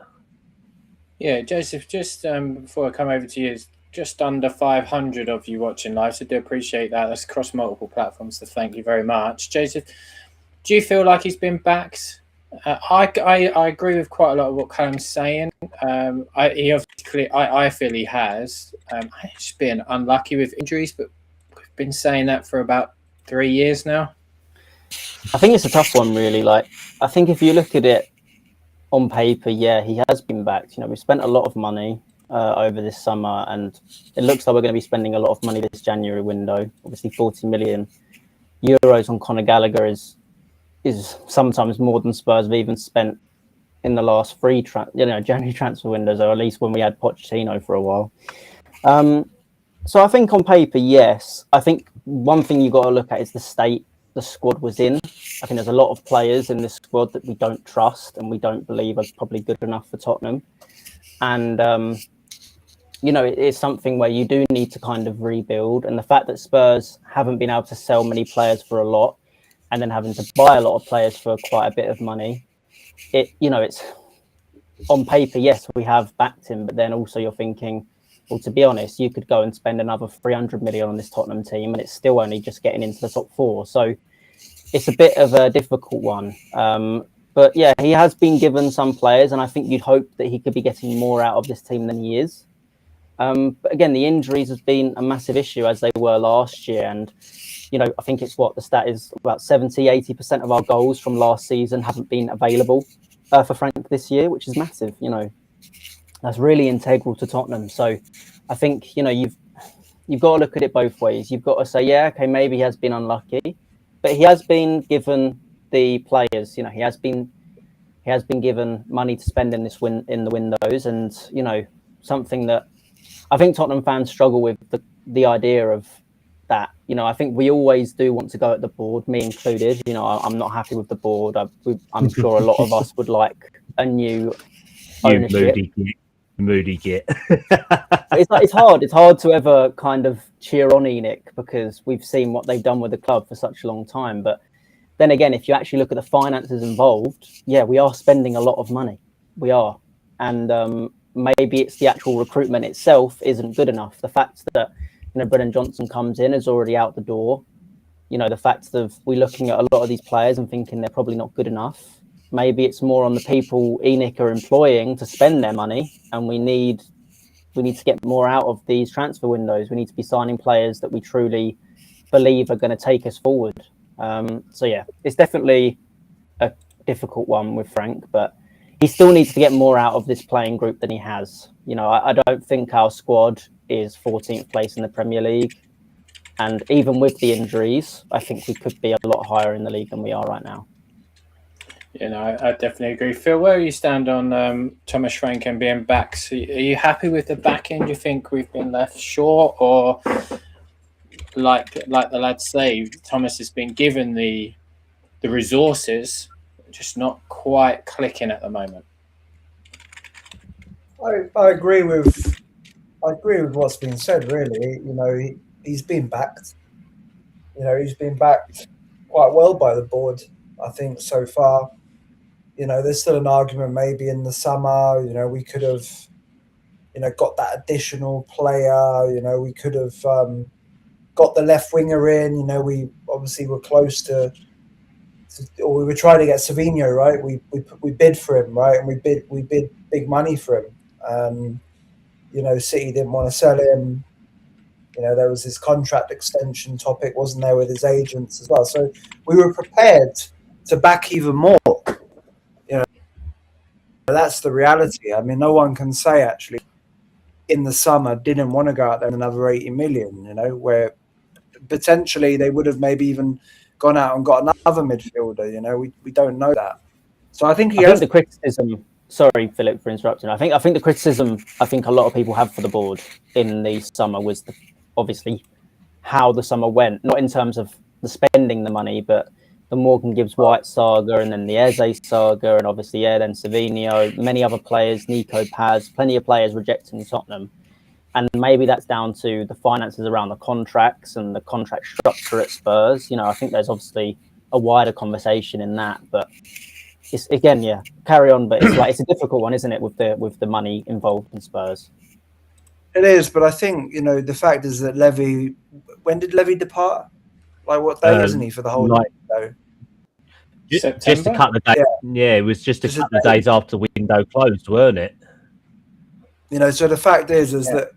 Yeah, Joseph, just before I come over to you, just under 500 of you watching live, so do appreciate that. That's across multiple platforms, so thank you very much. Joseph, do you feel like he's been backed? I agree with quite a lot of what Callum's saying. I feel he has. He's been unlucky with injuries, but we've been saying that for about 3 years now. I think it's a tough one, really. Like, I think if you look at it on paper, yeah, he has been backed. You know, we spent a lot of money over this summer, and it looks like we're going to be spending a lot of money this January window. Obviously, 40 million euros on Conor Gallagher is sometimes more than Spurs have even spent in the last three January transfer windows, or at least when we had Pochettino for a while. So I think on paper, yes. I think one thing you've got to look at is the state the squad was in. I think there's a lot of players in this squad that we don't trust and we don't believe are probably good enough for Tottenham. And, you know, it's something where you do need to kind of rebuild. And the fact that Spurs haven't been able to sell many players for a lot and then having to buy a lot of players for quite a bit of money, it's on paper, yes, we have backed him, but then also you're thinking, well, to be honest, you could go and spend another 300 million on this Tottenham team and it's still only just getting into the top four. So it's a bit of a difficult one. But yeah, he has been given some players, and I think you'd hope that he could be getting more out of this team than he is. But again, the injuries has been a massive issue as they were last year. And, you know, I think it's the stat is about 70-80% of our goals from last season haven't been available for Frank this year, which is massive. You know, that's really integral to Tottenham. So I think, you know, you've got to look at it both ways. You've got to say, yeah, okay, maybe he has been unlucky, but he has been given the players. You know, he has been given money to spend in the windows, and you know, something that I think Tottenham fans struggle with the idea of that. You know, I think we always do want to go at the board, me included. You know, I'm not happy with the board. I'm sure a lot of us would like a new ownership. Moody git. It's hard. It's hard to ever kind of cheer on ENIC because we've seen what they've done with the club for such a long time. But then again, if you actually look at the finances involved, yeah, we are spending a lot of money. We are, and maybe it's the actual recruitment itself isn't good enough. The fact that, you know, Brennan Johnson comes in is already out the door. You know, the fact that we're looking at a lot of these players and thinking they're probably not good enough. Maybe it's more on the people ENIC are employing to spend their money, and we need to get more out of these transfer windows. We need to be signing players that we truly believe are going to take us forward. So yeah, it's definitely a difficult one with Frank, but he still needs to get more out of this playing group than he has. You know, I don't think our squad is 14th place in the Premier League. And even with the injuries, I think we could be a lot higher in the league than we are right now. You know, I definitely agree. Phil, where do you stand on Thomas Frank and being back? So are you happy with the back end? Do you think we've been left short, or like the lads say, Thomas has been given the resources, just not quite clicking at the moment? I agree with what's been said. Really, you know, he's been backed. You know, he's been backed quite well by the board, I think, so far. You know, there's still an argument maybe in the summer, you know, we could have, you know, got that additional player. You know, we could have got the left winger in. You know, we obviously were close to or we were trying to get Savinho, right? We bid for him, right? And we bid big money for him. You know, City didn't want to sell him. You know, there was this contract extension topic, wasn't there, with his agents as well. So we were prepared to back even more. You know, that's the reality. I mean, no one can say actually in the summer didn't want to go out there and another 80 million, you know, where potentially they would have maybe even gone out and got another midfielder. You know, we don't know that. So I think the criticism. Sorry, Philip, for interrupting. I think the criticism I think a lot of people have for the board in the summer was obviously how the summer went, not in terms of the spending the money, but the Morgan Gibbs-White saga and then the Eze saga, and obviously then Savinho, many other players, Nico Paz, plenty of players rejecting Tottenham. And maybe that's down to the finances around the contracts and the contract structure at Spurs. You know, I think there's obviously a wider conversation in that, but it's again, yeah, carry on. But it's a difficult one, isn't it, with the money involved in Spurs? It is, but I think, you know, the fact is that Levy. When did Levy depart? Like what day isn't he for the whole window? Just a couple of days. Yeah, it was just a couple of days after the window closed, weren't it? You know, so the fact is that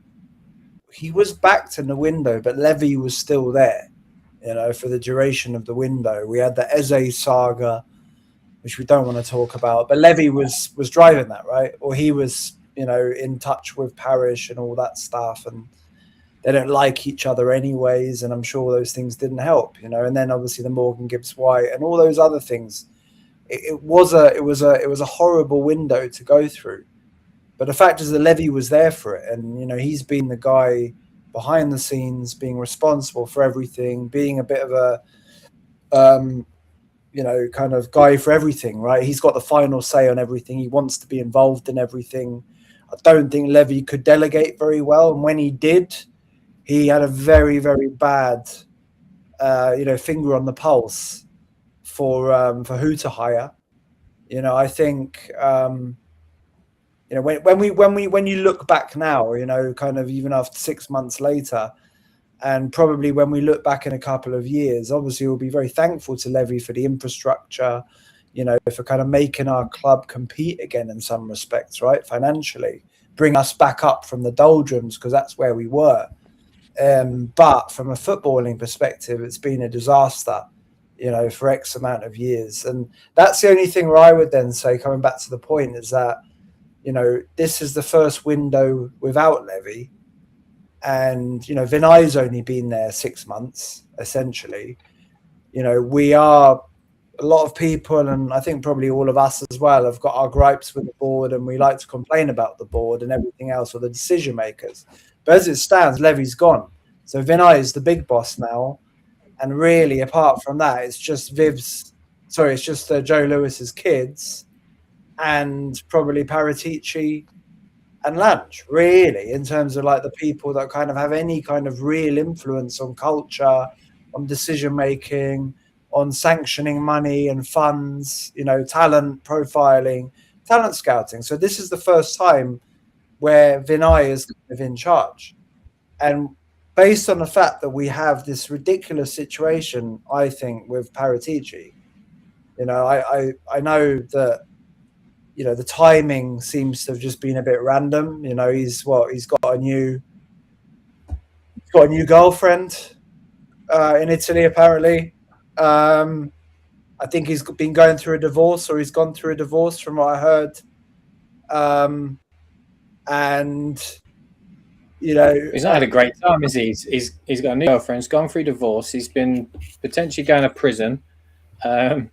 he was backed in the window, but Levy was still there. You know, for the duration of the window, we had the Eze saga, which we don't want to talk about, but Levy was driving that, right? Or he was, you know, in touch with Parish and all that stuff, and they don't like each other anyways, and I'm sure those things didn't help, you know. And then obviously the Morgan Gibbs-White and all those other things. It was a horrible window to go through, but the fact is that Levy was there for it, and you know he's been the guy behind the scenes, being responsible for everything, being a bit of a kind of guy for everything, right? He's got the final say on everything. He wants to be involved in everything. I don't think Levy could delegate very well, and when he did, he had a very, very bad, finger on the pulse for who to hire. I think when you look back now, kind of even after 6 months later, and probably when we look back in a couple of years, obviously we'll be very thankful to Levy for the infrastructure, for kind of making our club compete again in some respects, right? Financially, bring us back up from the doldrums, because that's where we were. But from a footballing perspective, it's been a disaster, for X amount of years. And that's the only thing where I would then say, coming back to the point, is that, this is the first window without Levy. And, Vinay's only been there 6 months, essentially. We are, a lot of people, and I think probably all of us as well, have got our gripes with the board, and we like to complain about the board and everything else, or the decision makers. But as it stands, Levy's gone. So Vinay is the big boss now. And really, apart from that, it's just Joe Lewis's kids and probably Prjctspurs and Lange, really, in terms of like the people that kind of have any kind of real influence on culture, on decision making, on sanctioning money and funds, talent profiling, talent scouting. So this is the first time where Vinay is kind of in charge. And based on the fact that we have this ridiculous situation, I think, with Prjctspurs, I know that, the timing seems to have just been a bit random. He's got a new girlfriend in Italy, apparently. I think he's been going through a divorce, or he's gone through a divorce, from what I heard. And he's not had a great time, is he? He's got a new girlfriend. He's gone through divorce. He's been potentially going to prison. He's gone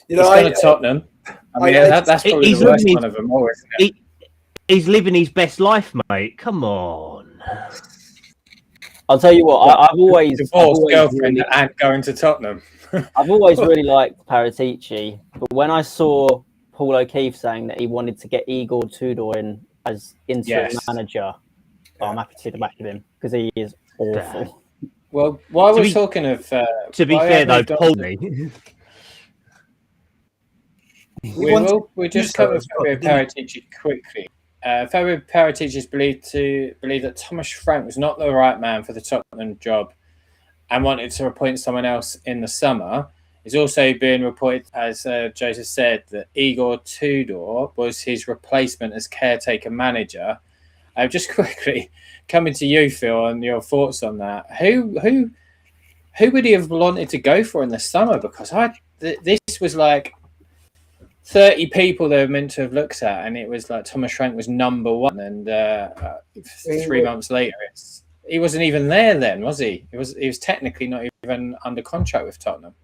to Tottenham. That's probably the worst one of them all, isn't it? He's living his best life, mate. Come on. I'll tell you what. I've always divorced girlfriend and going to Tottenham. I've always really liked Prjctspurs, but when I saw Paul O'Keefe saying that he wanted to get Igor Tudor in as interim manager, I'm happy to see the back of him, because he is awful. Well, while we're talking of, to be fair though, Paulie. We'll just cover Fabio Paratici quickly. Fabio Paratici is believed that Thomas Frank was not the right man for the Tottenham job and wanted to appoint someone else in the summer. It's also been reported, as Joseph said, that Igor Tudor was his replacement as caretaker manager. Just quickly, coming to you, Phil, and your thoughts on that. Who would he have wanted to go for in the summer? Because this was like 30 people they were meant to have looked at, and it was like Thomas Frank was number one, and 3 months later, he wasn't even there then, was he? He was technically not even under contract with Tottenham.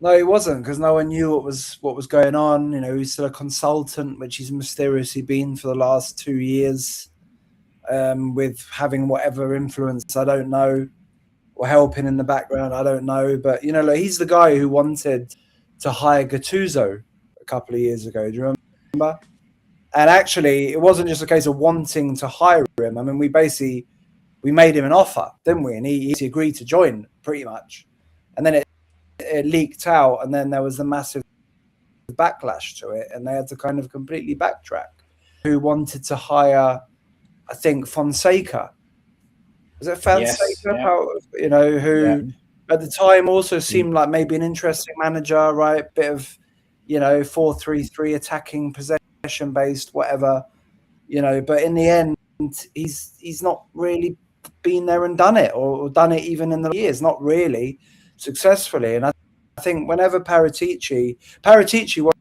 No, he wasn't, because no one knew what was going on. He's still a consultant, which he's mysteriously been for the last 2 years, with having whatever influence, I don't know, or helping in the background, I don't know. But, he's the guy who wanted to hire Gattuso a couple of years ago. Do you remember? And actually, it wasn't just a case of wanting to hire him. I mean, we made him an offer, didn't we? And he agreed to join, pretty much. And then it leaked out, and then there was a massive backlash to it, and they had to kind of completely backtrack. Who wanted to hire, I think, Fonseca. Was it Fonseca? Yes, who at the time also seemed like maybe an interesting manager, right? Bit of, 4-3-3 attacking, possession-based, whatever. But in the end, he's not really been there and done it, or done it even in the years, not really successfully. And I think whenever Paratici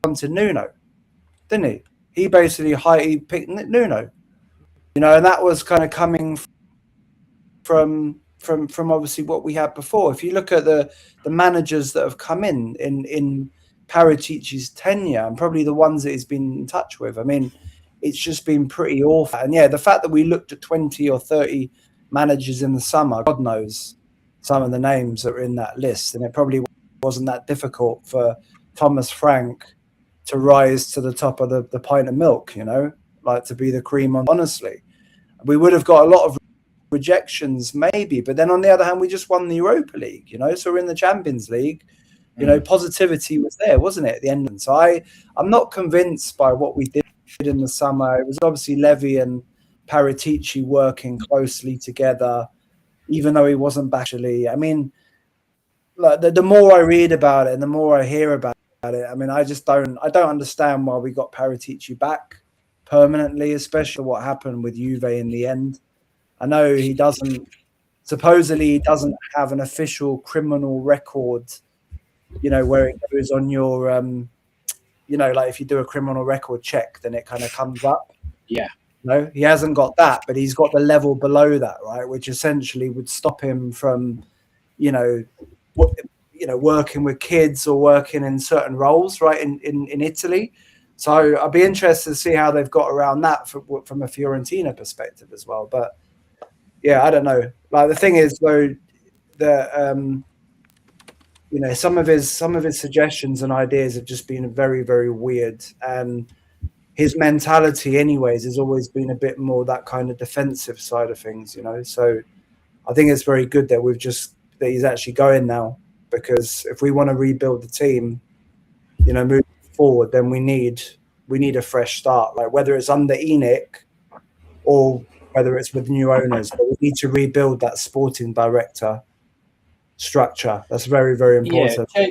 wanted Nuno, didn't he? He basically he picked Nuno, and that was kind of coming from obviously what we had before. If you look at the managers that have come in Paratici's tenure, and probably the ones that he's been in touch with, I mean, it's just been pretty awful. And the fact that we looked at 20 or 30 managers in the summer, God knows, some of the names that were in that list, and it probably wasn't that difficult for Thomas Frank to rise to the top of the pint of milk, you know, like to be the cream on. Honestly, we would have got a lot of rejections maybe, but then on the other hand, we just won the Europa League, you know, so we're in the Champions League. You know, positivity was there, wasn't it, at the end? So I'm not convinced by what we did in the summer. It was obviously Levy and Prjctspurs working closely together, even though he wasn't back. Actually, I mean, like the more I read about it and the more I hear about it, I mean, I don't understand why we got Prjctspurs back permanently, especially what happened with Juve in the end. I know he supposedly doesn't have an official criminal record, you know, where it goes on your, you know, like if you do a criminal record check, then it kind of comes up. Yeah. No, he hasn't got that, but he's got the level below that, right? Which essentially would stop him from, you know, working with kids or working in certain roles, right, in Italy. So I'd be interested to see how they've got around that from a Fiorentina perspective as well. But yeah, I don't know. Like the thing is, though, you know, some of his suggestions and ideas have just been very, very weird, and his mentality, anyways, has always been a bit more that kind of defensive side of things, you know. So I think it's very good that that he's actually going now, because if we want to rebuild the team, you know, moving forward, then we need a fresh start. Like whether it's under ENIC or whether it's with new owners, but we need to rebuild that sporting director structure. That's very, very important. Yeah,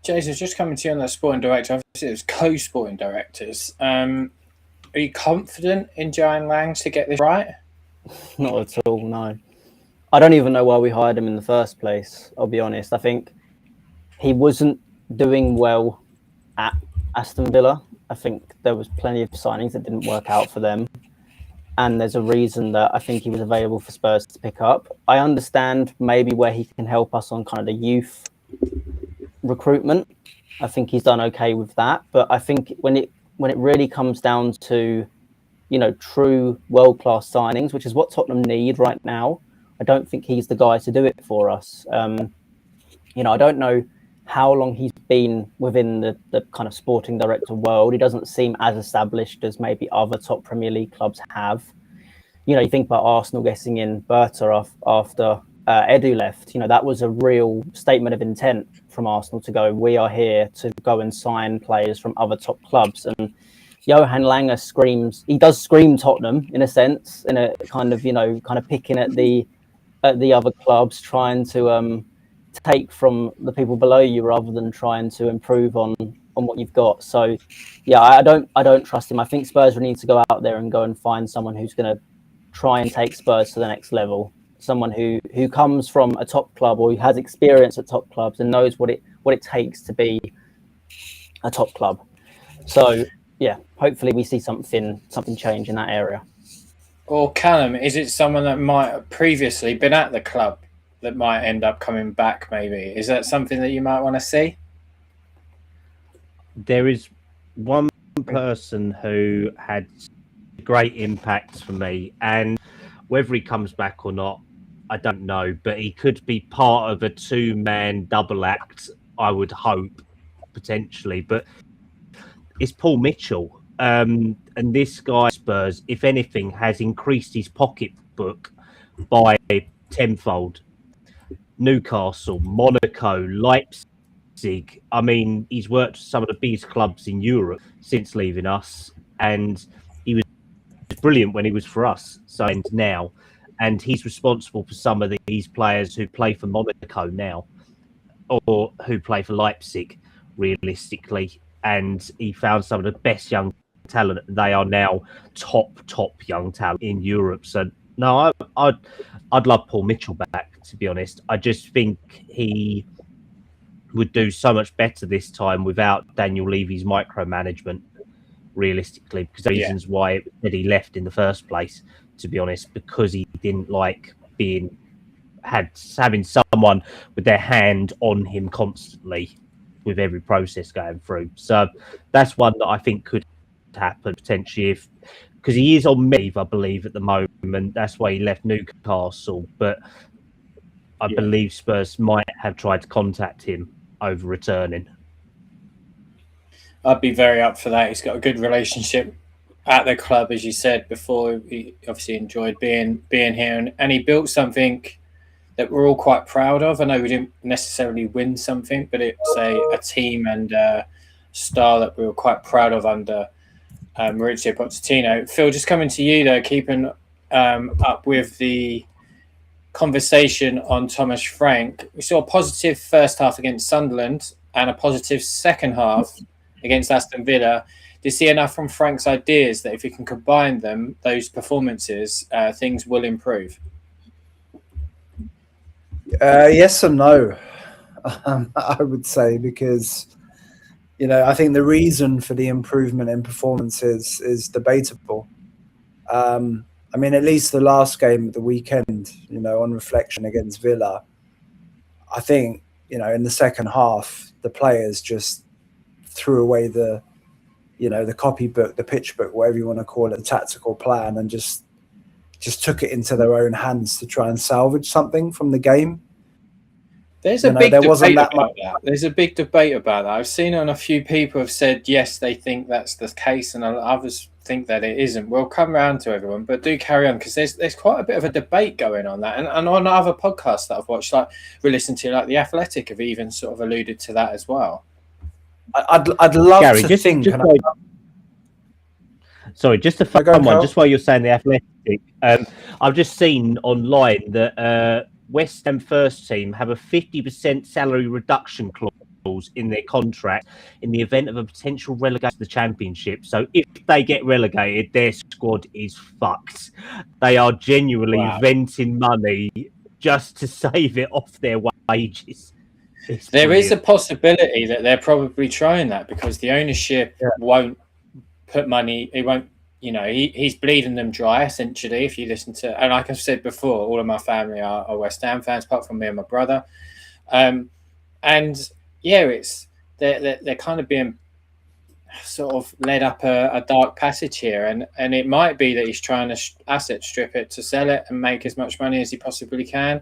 Jason, just coming to you on that sporting director. Obviously, there's co-sporting directors. Are you confident in Johan Langs to get this right? Not at all, no. I don't even know why we hired him in the first place, I'll be honest. I think he wasn't doing well at Aston Villa. I think there was plenty of signings that didn't work out for them. And there's a reason that I think he was available for Spurs to pick up. I understand maybe where he can help us on kind of the youth recruitment. I think he's done okay with that. But I think when it really comes down to, you know, true world-class signings, which is what Tottenham need right now, I don't think he's the guy to do it for us. You know, I don't know how long he's been within the kind of sporting director world. He doesn't seem as established as maybe other top Premier League clubs have. You know, you think about Arsenal getting in Berta after Edu left. You know, that was a real statement of intent from Arsenal to go, we are here to go and sign players from other top clubs. And Johan Lange does scream Tottenham in a sense, in a kind of, you know, kind of picking at the other clubs, trying to take from the people below you rather than trying to improve on what you've got. So yeah, I don't trust him. I think Spurs will need to go out there and go and find someone who's going to try and take Spurs to the next level. Someone who comes from a top club or who has experience at top clubs and knows what it takes to be a top club. So yeah, hopefully we see something change in that area. Or Callum, is it someone that might have previously been at the club that might end up coming back maybe? Is that something that you might want to see? There is one person who had great impact for me, and whether he comes back or not, I don't know, but he could be part of a two-man double act, I would hope, potentially. But it's Paul Mitchell. And this guy, Spurs, if anything, has increased his pocketbook by tenfold. Newcastle, Monaco, Leipzig. I mean, he's worked for some of the biggest clubs in Europe since leaving us, and he was brilliant when he was for us. So, and now, and he's responsible for some of these players who play for Monaco now, or who play for Leipzig, realistically. And he found some of the best young talent. They are now top young talent in Europe. So no, I'd love Paul Mitchell back, to be honest. I just think he would do so much better this time without Daniel Levy's micromanagement, realistically, because the reasons why he left in the first place, to be honest, because he didn't like having someone with their hand on him constantly with every process going through. So that's one that I think could happen potentially, because he is on leave, I believe, at the moment. That's why he left Newcastle. But I believe Spurs might have tried to contact him over returning. I'd be very up for that. He's got a good relationship at the club, as you said before. He obviously enjoyed being here, and he built something that we're all quite proud of. I know we didn't necessarily win something, but it's a team and a style that we were quite proud of under Mauricio Pochettino. Phil, just coming to you though, keeping up with the conversation on Thomas Frank. We saw a positive first half against Sunderland and a positive second half against Aston Villa. Do you see enough from Frank's ideas that if you can combine them, those performances, things will improve? Yes and no, I would say, because I think the reason for the improvement in performances is debatable. I mean, at least the last game of the weekend, on reflection against Villa, I think, in the second half, the players just threw away the copybook, the pitch book, whatever you want to call it, the tactical plan, and just took it into their own hands to try and salvage something from the game. There's a big debate about that. There's a big debate about that. I've seen on a few people have said, yes, they think that's the case, and others think that it isn't. We'll come around to everyone, but do carry on, because there's quite a bit of a debate going on that. And on other podcasts that I've watched, like we listened to, like The Athletic have even sort of alluded to that as well. I'd love Gary, to think. Sorry, just a fun one. Just while you're saying The Athletic, I've just seen online that West Ham first team have a 50% salary reduction clause in their contract in the event of a potential relegation to the Championship. So if they get relegated, their squad is fucked. They are genuinely venting money just to save it off their wages. There is a possibility that they're probably trying that, because the ownership won't put money. It won't. He's bleeding them dry, essentially, if you listen to... And like I've said before, all of my family are West Ham fans, apart from me and my brother. And, it's they're kind of being sort of led up a dark passage here. And it might be that he's trying to asset strip it to sell it and make as much money as he possibly can.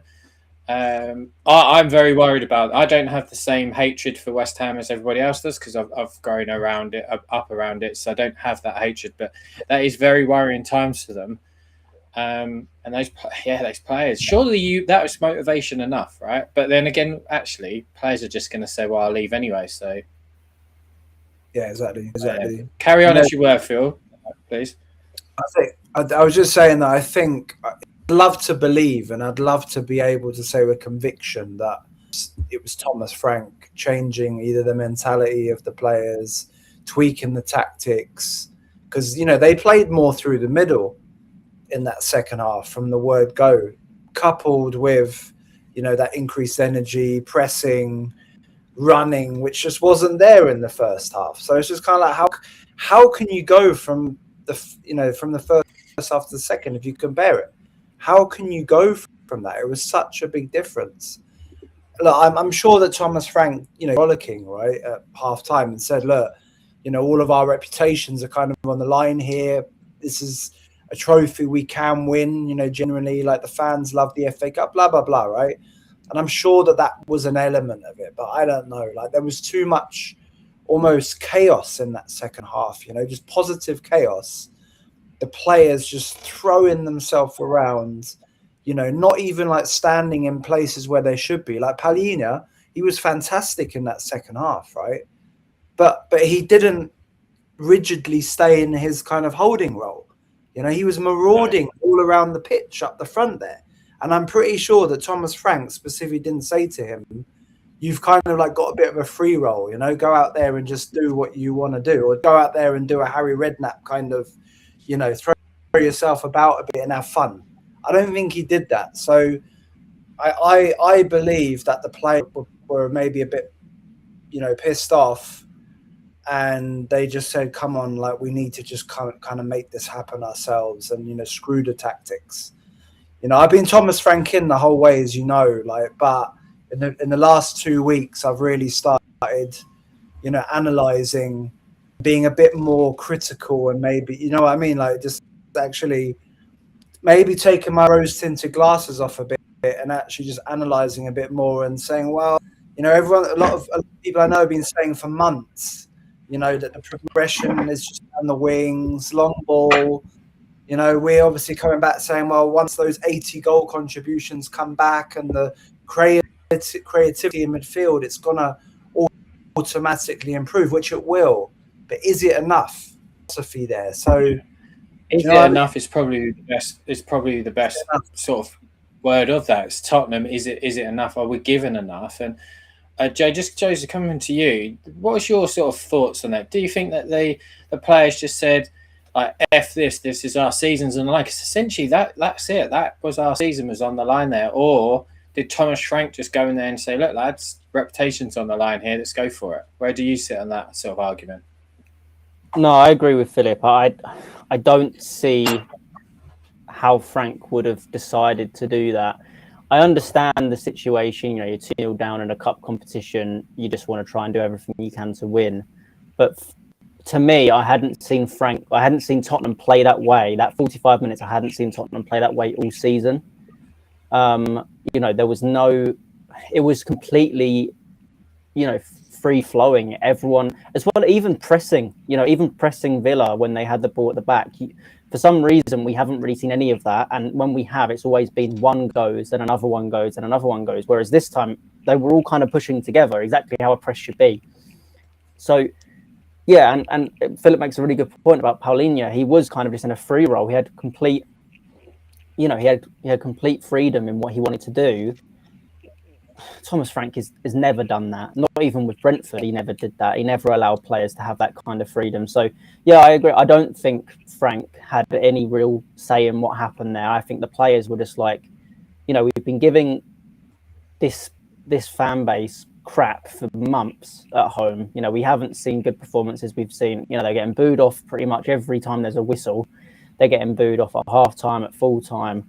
I'm very worried about it. I don't have the same hatred for West Ham as everybody else does, because I've grown around it, up around it, so I don't have that hatred. But that is very worrying times for them. And those players, surely that was motivation enough, right? But then again, actually, players are just going to say, "Well, I'll leave anyway." So yeah, exactly. Carry on as you were, Phil, please. I was just saying that I think. I'd love to believe, and I'd love to be able to say with conviction that it was Thomas Frank changing either the mentality of the players, tweaking the tactics, because they played more through the middle in that second half from the word go, coupled with that increased energy, pressing, running, which just wasn't there in the first half. So it's just kind of like how can you go from the first half to the second if you compare it? How can you go from that? It was such a big difference. Look, I'm sure that Thomas Frank, frolicking right at half time and said, look, all of our reputations are kind of on the line here. This is a trophy we can win, generally, like the fans love the FA Cup, blah, blah, blah, right? And I'm sure that was an element of it, but I don't know. Like there was too much almost chaos in that second half, just positive chaos. The players just throwing themselves around, not even like standing in places where they should be. Like Palhinha, he was fantastic in that second half, right? But he didn't rigidly stay in his kind of holding role. He was marauding all around the pitch up the front there. And I'm pretty sure that Thomas Frank specifically didn't say to him, you've kind of like got a bit of a free roll, go out there and just do what you want to do, or go out there and do a Harry Redknapp kind of, throw yourself about a bit and have fun. I don't think he did that. So I believe that the players were maybe a bit, pissed off, and they just said, come on, like we need to just kind of make this happen ourselves and, screw the tactics. I've been Thomas Frank in the whole way, as but in the last 2 weeks, I've really started, analysing, being a bit more critical, and maybe, like just actually maybe taking my rose tinted glasses off a bit and actually just analysing a bit more and saying, well, you know, a lot of people I know have been saying for months, you know, that the progression is just on the wings, long ball. You know, we're obviously coming back saying, well, once those 80 goal contributions come back and the creativity in midfield, it's going to automatically improve, which it will. But is it enough? Philosophy there. So, is it enough? Is probably the best. Is probably the best sort of word of that. It's Tottenham. Is it enough? Are we given enough? And Joe's coming to you. What's your sort of thoughts on that? Do you think that the players just said, like, F this is our season's on the line? Because essentially that's it. That was our season was on the line there. Or did Thomas Frank just go in there and say, look, lads, reputation's on the line here. Let's go for it. Where do you sit on that sort of argument? No, I agree with Philip. I don't see how Frank would have decided to do that. I understand the situation. You know, you're 2-0 down in a cup competition. You just want to try and do everything you can to win. But to me, I hadn't seen Tottenham play that way. That 45 minutes, I hadn't seen Tottenham play that way all season. You know, there was it was completely, you know, free flowing. Everyone, as well, even pressing Villa when they had the ball at the back. For some reason, we haven't really seen any of that. And when we have, it's always been one goes, then another one goes, and another one goes. Whereas this time, they were all kind of pushing together, exactly how a press should be. So, yeah, and Philip makes a really good point about Paulinho. He was kind of just in a free roll. He had complete, you know, he had complete freedom in what he wanted to do. Thomas Frank has never done that. Not even with Brentford, he never did that. He never allowed players to have that kind of freedom. So, yeah, I agree. I don't think Frank had any real say in what happened there. I think the players were just like, you know, we've been giving this fan base crap for months at home. You know, we haven't seen good performances. We've seen, you know, they're getting booed off pretty much every time there's a whistle. They're getting booed off at half time, at full time.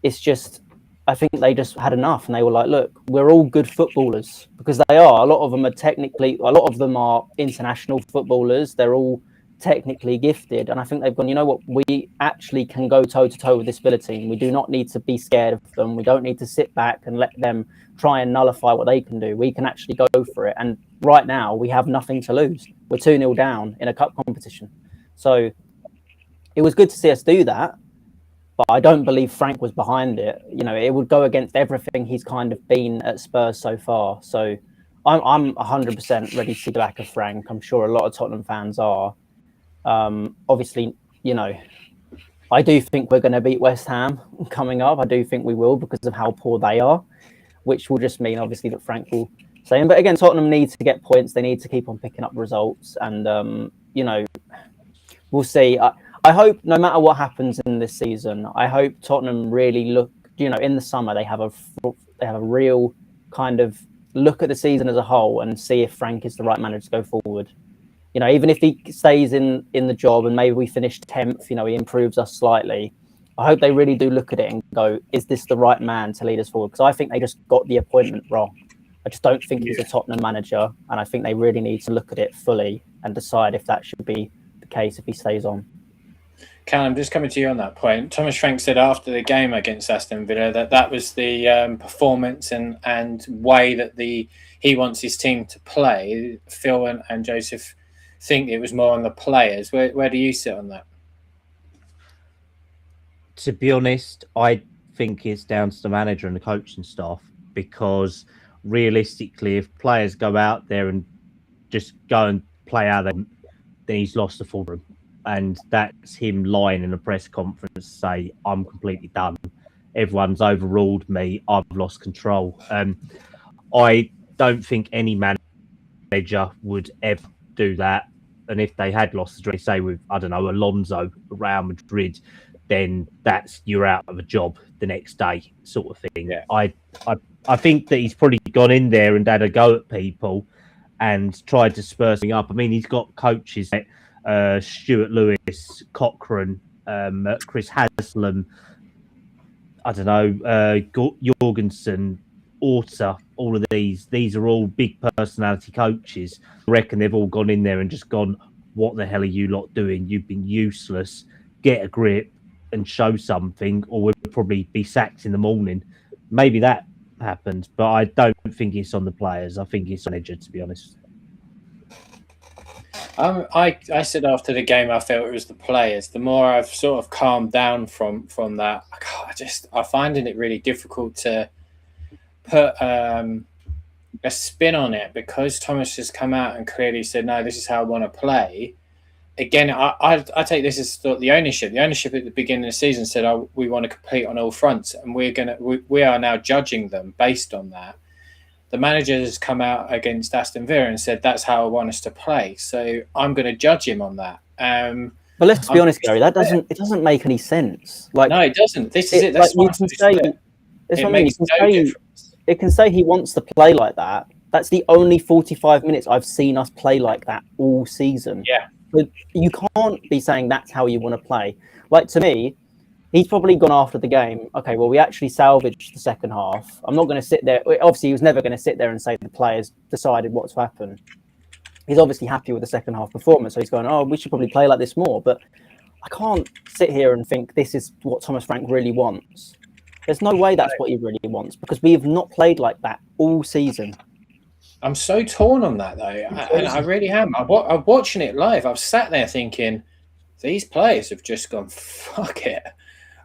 It's just, I think they just had enough and they were like, look, we're all good footballers, because they are. A lot of them are international footballers. They're all technically gifted. And I think they've gone, you know what, we actually can go toe to toe with this Villa team. We do not need to be scared of them. We don't need to sit back and let them try and nullify what they can do. We can actually go for it. And right now we have nothing to lose. We're 2-0 down in a cup competition. So it was good to see us do that. But I don't believe Frank was behind it. You know, it would go against everything he's kind of been at Spurs so far. So I'm 100% ready to back of Frank. I'm sure a lot of Tottenham fans are. Obviously, you know, I do think we're going to beat West Ham coming up. I do think we will, because of how poor they are, which will just mean, obviously, that Frank will say. But again, Tottenham needs to get points. They need to keep on picking up results. And, you know, we'll see. I hope, no matter what happens in this season, I hope Tottenham really look, you know, in the summer they have a real kind of look at the season as a whole and see if Frank is the right manager to go forward. You know, even if he stays in the job and maybe we finish 10th, you know, he improves us slightly. I hope they really do look at it and go, is this the right man to lead us forward? Because I think they just got the appointment wrong. I just don't think he's a Tottenham manager, and I think they really need to look at it fully and decide if that should be the case if he stays on. Callum, just coming to you on that point. Thomas Frank said after the game against Aston Villa that was the performance and way that he wants his team to play. Phil and Joseph think it was more on the players. Where do you sit on that? To be honest, I think it's down to the manager and the coaching staff, because realistically, if players go out there and just go and play out, then he's lost the full room. And that's him lying in a press conference to say, I'm completely done. Everyone's overruled me. I've lost control. I don't think any manager would ever do that. And if they had lost, say with, I don't know, Alonso, Real Madrid, then you're out of a job the next day, sort of thing. Yeah. I think that he's probably gone in there and had a go at people and tried to spur something up. I mean, he's got coaches like Stuart Lewis, Cochrane, Chris Haslam, I don't know, Jorgensen, Orta, all of these are all big personality coaches. I reckon they've all gone in there and just gone, what the hell are you lot doing? You've been useless. Get a grip and show something, or we'll probably be sacked in the morning. maybe that happened, but I don't think it's on the players. I think it's on Edger, to be honest. I said after the game I felt it was the players. The more I've sort of calmed down from that, I finding it really difficult to put a spin on it, because Thomas has come out and clearly said, no, this is how I want to play. Again, I take this as the ownership. The ownership at the beginning of the season said, oh, we want to compete on all fronts, and we are now judging them based on that. The manager has come out against Aston Villa and said, that's how I want us to play. So I'm going to judge him on that. But let's be honest, Gary, it doesn't make any sense. Like, no, it doesn't. This is it. That's like, you can say, that's what I mean. It can say he wants to play like that. That's the only 45 minutes I've seen us play like that all season. Yeah. But you can't be saying that's how you want to play. Like, to me, he's probably gone after the game. Okay, well, we actually salvaged the second half. I'm not going to sit there. Obviously, he was never going to sit there and say the players decided what to happen. He's obviously happy with the second half performance. So he's going, oh, we should probably play like this more. But I can't sit here and think this is what Thomas Frank really wants. There's no way that's what he really wants, because we have not played like that all season. I'm so torn on that, though. And I really am. I'm watching it live. I've sat there thinking, these players have just gone, fuck it.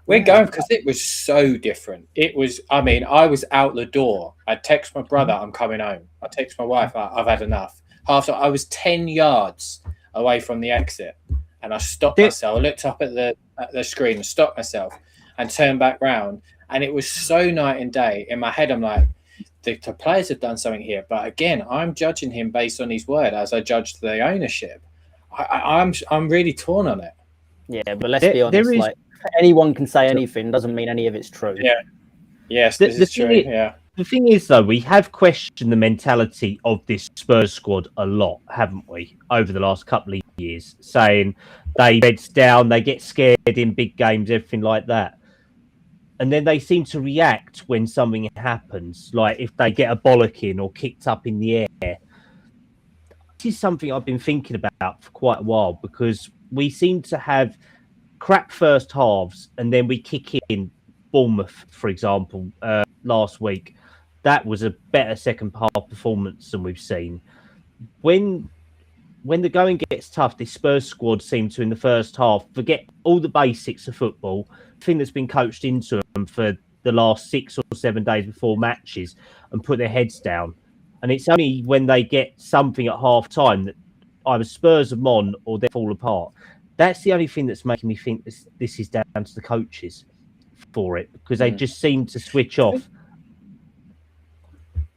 We're going, because it was so different. It was, I mean, I was out the door. I text my brother, I'm coming home. I text my wife, I've had enough. I was 10 yards away from the exit, and I stopped myself. I looked up at the screen and stopped myself and turned back round. And it was so night and day. In my head, I'm like, the players have done something here. But again, I'm judging him based on his word, as I judged the ownership. I'm really torn on it. Yeah, but let's be honest. Like, anyone can say anything. Doesn't mean any of it's true. Yeah. Yes, this is true. Yeah. The thing is, though, we have questioned the mentality of this Spurs squad a lot, haven't we, over the last couple of years, saying they beds down, they get scared in big games, everything like that. And then they seem to react when something happens, like if they get a bollocking or kicked up in the air. This is something I've been thinking about for quite a while, because we seem to have crap first halves and then we kick in. Bournemouth, for example, last week. That was a better second half performance than we've seen. When the going gets tough, this Spurs squad seem to, in the first half, forget all the basics of football, thing that's been coached into them for the last 6 or 7 days before matches, and put their heads down. And it's only when they get something at half time that either Spurs them on or they fall apart. That's the only thing that's making me think this is down to the coaches for it, because they just seem to switch off.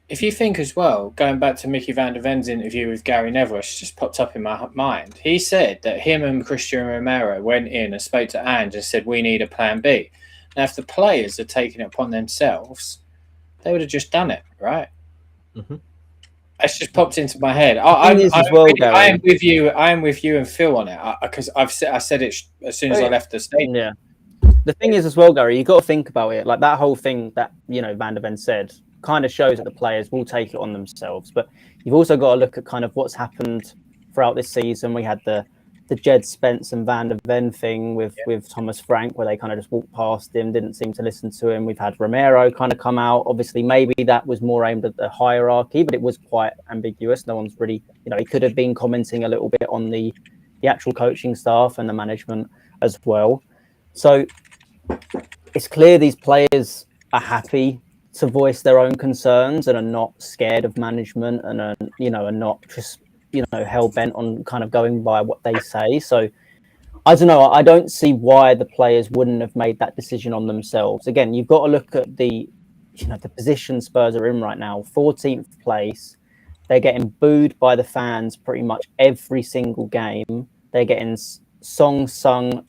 If you think as well, going back to Mickey van der Ven's interview with Gary Neville, it's just popped up in my mind. He said that him and Christian Romero went in and spoke to Ange and said, we need a plan B. Now, if the players had taken it upon themselves, they would have just done it, right? Mm-hmm. It's just popped into my head. I am with you. I am with you and Phil on it, because I said it as soon as I left the stadium. Yeah. The thing is as well, Gary, you've got to think about it. Like, that whole thing that, Van der Ven said kind of shows that the players will take it on themselves. But you've also got to look at kind of what's happened throughout this season. We had the Jed Spence and Van der Ven thing with Thomas Frank, where they kind of just walked past him, didn't seem to listen to him. We've had Romero kind of come out. Obviously, maybe that was more aimed at the hierarchy, but it was quite ambiguous. No one's really, he could have been commenting a little bit on the actual coaching staff and the management as well. So it's clear these players are happy to voice their own concerns and are not scared of management and are not just hell bent on kind of going by what they say. So I don't know. I don't see why the players wouldn't have made that decision on themselves. Again, you've got to look at the position Spurs are in right now. 14th place. They're getting booed by the fans pretty much every single game. They're getting songs sung,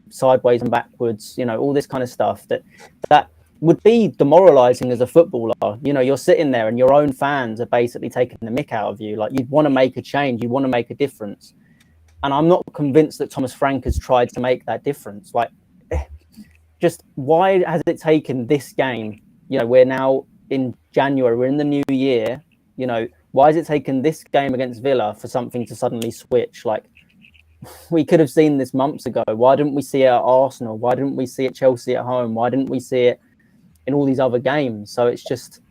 sideways and backwards, all this kind of stuff that would be demoralizing as a footballer. You're sitting there and your own fans are basically taking the mick out of you. Like, you'd want to make a change, you want to make a difference. And I'm not convinced that Thomas Frank has tried to make that difference. Like, just why has it taken this game? We're now in January, we're in the new year. Why has it taken this game against Villa for something to suddenly switch? Like, we could have seen this months ago. Why didn't we see it at Arsenal? Why didn't we see it Chelsea at home? Why didn't we see it in all these other games. So it's just,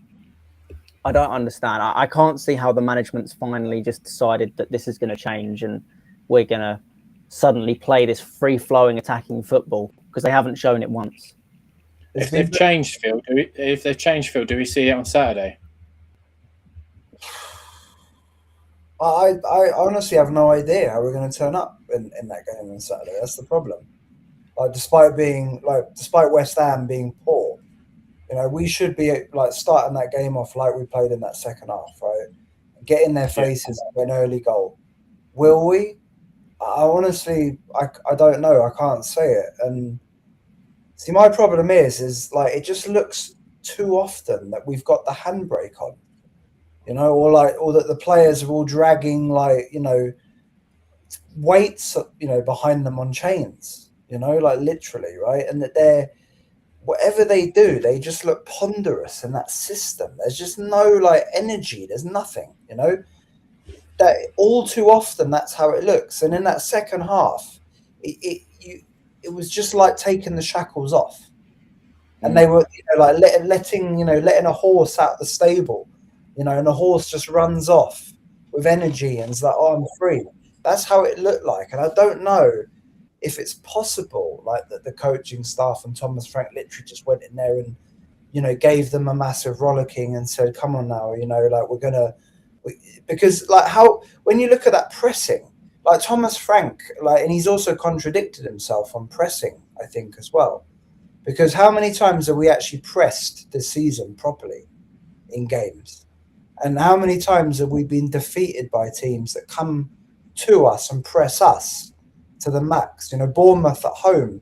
I don't understand. I can't see how the management's finally just decided that this is going to change and we're going to suddenly play this free-flowing attacking football, because they haven't shown it once. If they've changed, Phil, do we see it on Saturday? I honestly have no idea how we're going to turn up in that game on Saturday. That's the problem. Like, despite West Ham being poor, you know, we should be like starting that game off like we played in that second half, right? Get in their faces with an early goal. Will we? I honestly, I don't know. I can't say it. And see, my problem is like, it just looks too often that we've got the handbrake on, you know, or that the players are all dragging, like, you know, weights, you know, behind them on chains, you know, like literally, right? And that they're, whatever they do, they just look ponderous in that system. There's just no like energy. There's nothing, you know. That all too often that's how it looks. And in that second half, it was just like taking the shackles off, and they were, you know, like letting a horse out the stable, you know, and the horse just runs off with energy and it's like, oh, I'm free. That's how it looked like, and I don't know if it's possible, like, that the coaching staff and Thomas Frank literally just went in there and, you know, gave them a massive rollicking and said, come on now, you know, like, because like, how, when you look at that pressing, like Thomas Frank, like, and he's also contradicted himself on pressing, I think, as well, because how many times have we actually pressed this season properly in games? And how many times have we been defeated by teams that come to us and press us to the max? You know, Bournemouth at home,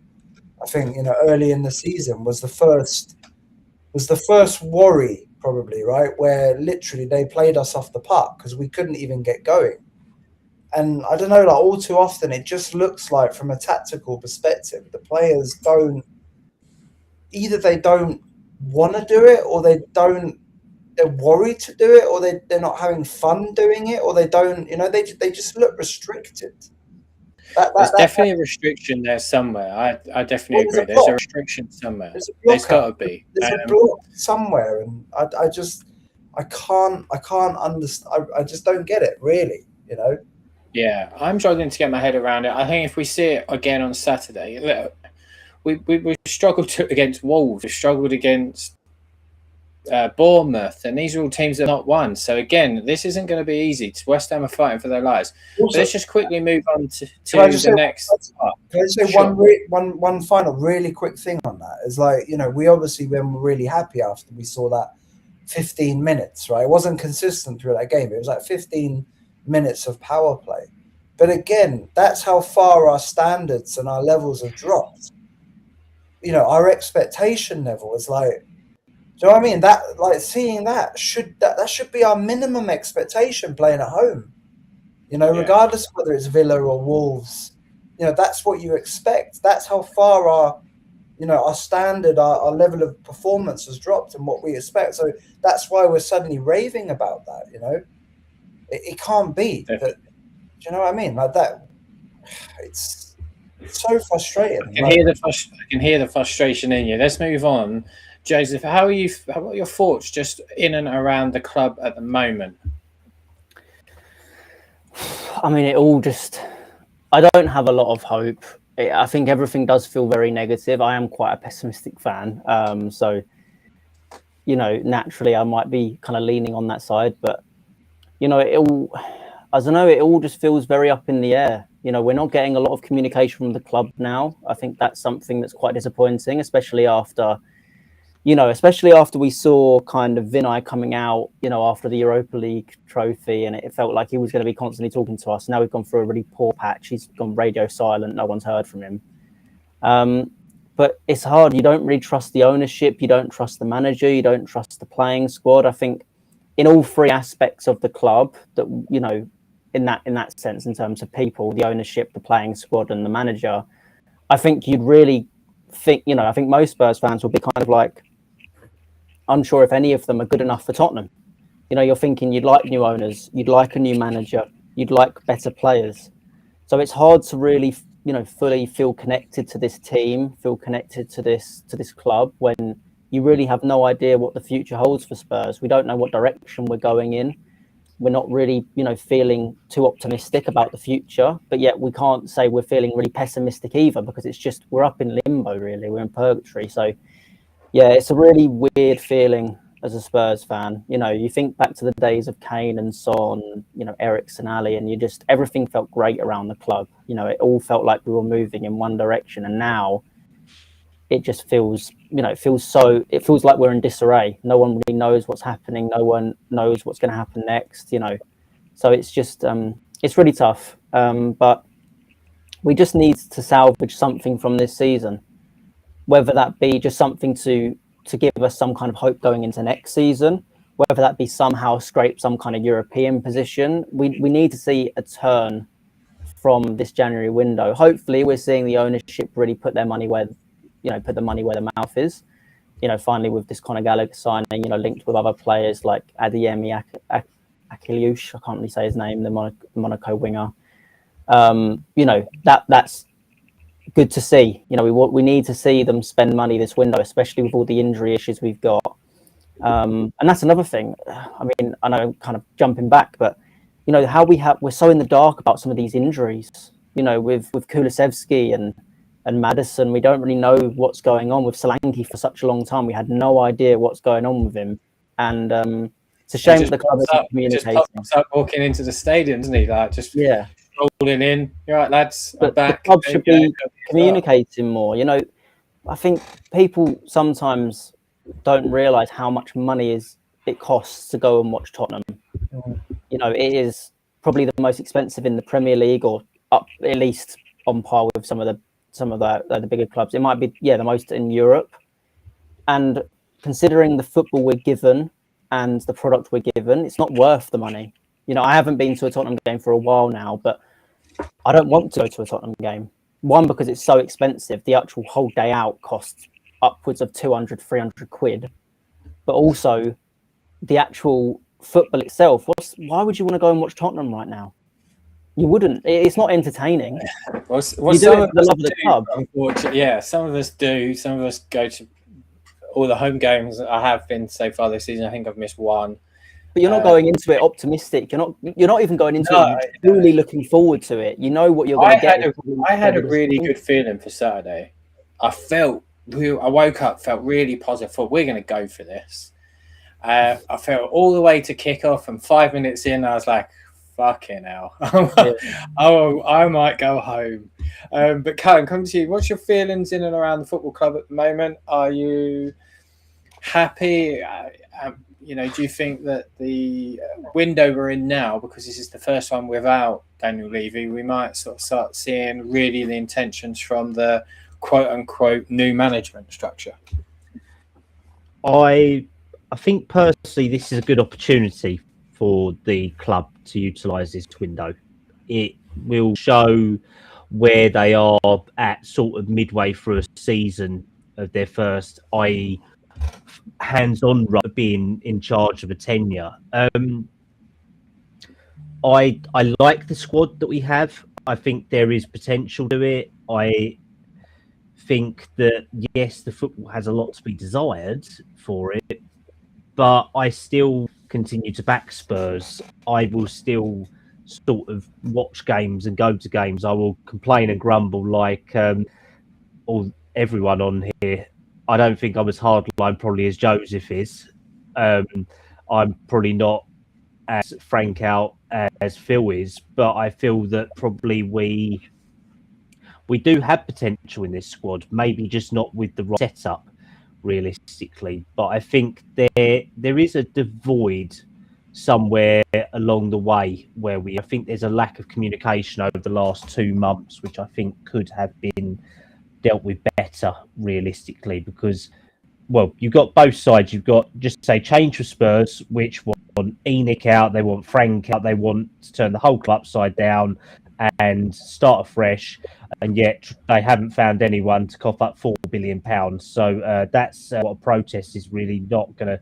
I think, you know, early in the season was the first worry, probably, right, where literally they played us off the park because we couldn't even get going. And I don't know, like, all too often it just looks like, from a tactical perspective, the players don't want to do it, or they're worried to do it, or they're not having fun doing it, or they don't, you know, they just look restricted. There's definitely a restriction there somewhere. I definitely agree. There's a restriction somewhere. There's got to be. There's a block somewhere, and I can't understand. I just don't get it, really, you know. Yeah, I'm struggling to get my head around it. I think if we see it again on Saturday, look, we struggled against Wolves. We struggled against Bournemouth, and these are all teams that have not won. So again, this isn't going to be easy. West Ham are fighting for their lives. Also, let's just quickly move on to the next part. Can I say one final really quick thing on that? Is, like, you know, we obviously were really happy after we saw that 15 minutes, right? It wasn't consistent through that game. It was like 15 minutes of power play. But again, that's how far our standards and our levels have dropped. You know, our expectation level is like, do you know what I mean? That, like, seeing that should be our minimum expectation playing at home. You know, regardless of whether it's Villa or Wolves, you know, that's what you expect. That's how far our standard, our level of performance has dropped and what we expect. So that's why we're suddenly raving about that, you know. It can't be that. Do you know what I mean? Like that, it's so frustrating. I can hear the frustration in you. Let's move on. Joseph, what are your thoughts just in and around the club at the moment? I mean, I don't have a lot of hope. I think everything does feel very negative. I am quite a pessimistic fan. So, you know, naturally I might be kind of leaning on that side, but, you know, it all just feels very up in the air. You know, we're not getting a lot of communication from the club now. I think that's something that's quite disappointing, especially after we saw kind of Vinay coming out, you know, after the Europa League trophy, and it felt like he was going to be constantly talking to us. Now we've gone through a really poor patch. He's gone radio silent. No one's heard from him. But it's hard. You don't really trust the ownership. You don't trust the manager. You don't trust the playing squad. I think in all three aspects of the club, that, you know, in that sense, in terms of people, the ownership, the playing squad, and the manager, I think you'd really think, you know, I think most Spurs fans will be kind of like unsure if any of them are good enough for Tottenham. You know, you're thinking you'd like new owners, you'd like a new manager, you'd like better players. So it's hard to really, you know, fully feel connected to this team, feel connected to this club when you really have no idea what the future holds for Spurs. We don't know what direction we're going in. We're not really, feeling too optimistic about the future, but yet we can't say we're feeling really pessimistic either, because it's just, we're up in limbo, really. We're in purgatory. So, yeah, it's a really weird feeling as a Spurs fan. You think back to the days of Kane and Son, Eriksen, Ali, and everything felt great around the club. It all felt like we were moving in one direction. And now it just feels, it feels like we're in disarray. No one really knows what's happening. No one knows what's going to happen next, So it's just, it's really tough. But we just need to salvage something from this season, whether that be just something to give us some kind of hope going into next season, whether that be somehow scrape some kind of European position. We need to see a turn from this January window. Hopefully we're seeing the ownership really put their money where, put the money where the mouth is. Finally with this Conor Gallagher signing, linked with other players like Adeyemi Akiliush, I can't really say his name, the Monaco winger. That's good to see. We need to see them spend money this window, especially with all the injury issues we've got. And that's another thing. I mean, I know I'm kind of jumping back, but how we're so in the dark about some of these injuries. With Kulusevski and Maddison, we don't really know what's going on with Solanke for such a long time. We had no idea what's going on with him, and it's a shame that the club isn't communicating. Just up walking into the stadium, isn't he? Like just rolling in. You're right, lads. I'm But back. the club should be communicating more. I think people sometimes don't realise how much money it costs to go and watch Tottenham. It is probably the most expensive in the Premier League, or up at least on par with some of the bigger clubs. It might be the most in Europe. And considering the football we're given and the product we're given, it's not worth the money. I haven't been to a Tottenham game for a while now, but I don't want to go to a Tottenham game. One, because it's so expensive. The actual whole day out costs upwards of 200, 300 quid. But also the actual football itself. Why would you want to go and watch Tottenham right now? You wouldn't. It's not entertaining. Well, you do it for the love of the club. Unfortunately, yeah, some of us do. Some of us go to all the home games. I have been so far this season. I think I've missed one. But you're not going into it optimistic. You're not even going into it truly looking forward to it. You know what you're going to get. I had a really good feeling for Saturday. I woke up, felt really positive. Thought we're going to go for this. I felt all the way to kick off, and 5 minutes in, I was like, fucking hell. I might go home. But Callum, come to you. What's your feelings in and around the football club at the moment? Are you happy? Do you think that the window we're in now, because this is the first one without Daniel Levy, we might sort of start seeing really the intentions from the quote-unquote new management structure? I think personally this is a good opportunity for the club to utilise this window. It will show where they are at sort of midway through a season of their first, i.e. hands-on role, being in charge of a tenure. I like the squad that we have. I think there is potential to it. I think that, yes, the football has a lot to be desired for it, but I still continue to back Spurs. I will still sort of watch games and go to games. I will complain and grumble like everyone on here. I don't think I'm as hardline probably as Joseph is. I'm probably not as frank out as Phil is, but I feel that probably we do have potential in this squad, maybe just not with the right setup realistically. But I think there is a void somewhere along the way where I think there's a lack of communication over the last 2 months, which I think could have been dealt with better realistically, because, well, you've got both sides. You've got, just say, change for Spurs, which want Enoch out, they want Frank out, they want to turn the whole club upside down and start afresh, and yet they haven't found anyone to cough up £4 billion. So that's what a protest is really not going to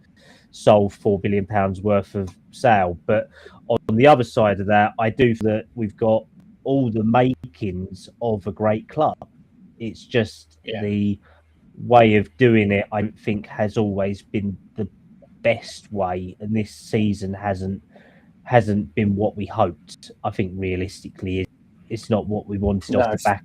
solve £4 billion worth of sale. But on the other side of that, I do feel that we've got all the makings of a great club. It's just the way of doing it, I think, has always been the best way, and this season hasn't been what we hoped. I think realistically, it's not what we wanted off the back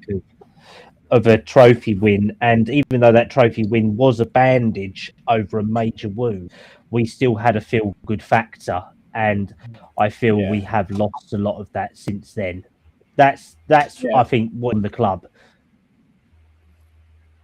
of a trophy win. And even though that trophy win was a bandage over a major wound, we still had a feel good factor, and I feel we have lost a lot of that since then. That's I think won the club.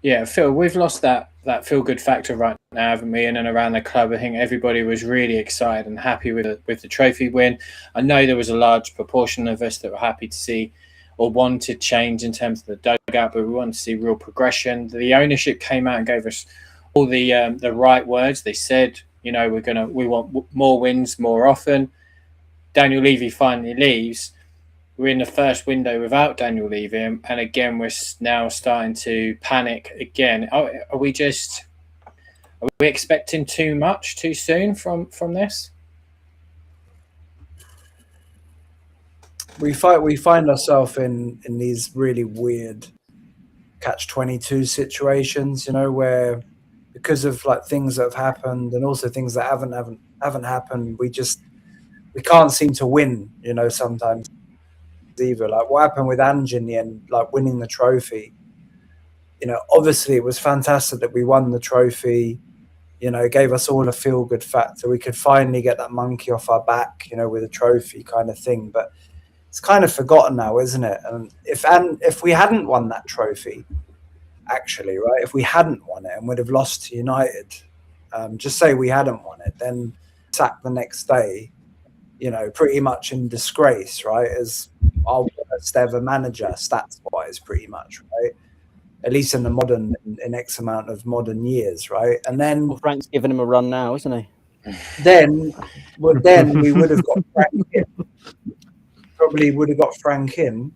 Yeah, Phil, we've lost that feel good factor right now, haven't we? In and around the club, I think everybody was really excited and happy with the trophy win. I know there was a large proportion of us that were happy to see or wanted change in terms of the dugout, but we wanted to see real progression. The ownership came out and gave us all the right words. They said, we want more wins more often. Daniel Levy finally leaves. We're in the first window without Daniel Levy, and again we're now starting to panic again. Are we expecting too much too soon from this? We find ourselves in these really weird catch-22 situations, where because of like things that have happened and also things that haven't happened, we can't seem to win, sometimes either. Like what happened with Ange in the end, like winning the trophy. Obviously it was fantastic that we won the trophy. It gave us all a feel-good factor. We could finally get that monkey off our back, with a trophy kind of thing. But it's kind of forgotten now, isn't it? And if we hadn't won that trophy, actually, right? If we hadn't won it and would have lost to United, just say we hadn't won it, then sacked the next day, pretty much in disgrace, right? As our worst ever manager, stats-wise, pretty much, right? At least in X amount of modern years, right? And then Frank's giving him a run now, isn't he? Then we would have got Frank in. Probably would have got Frank in,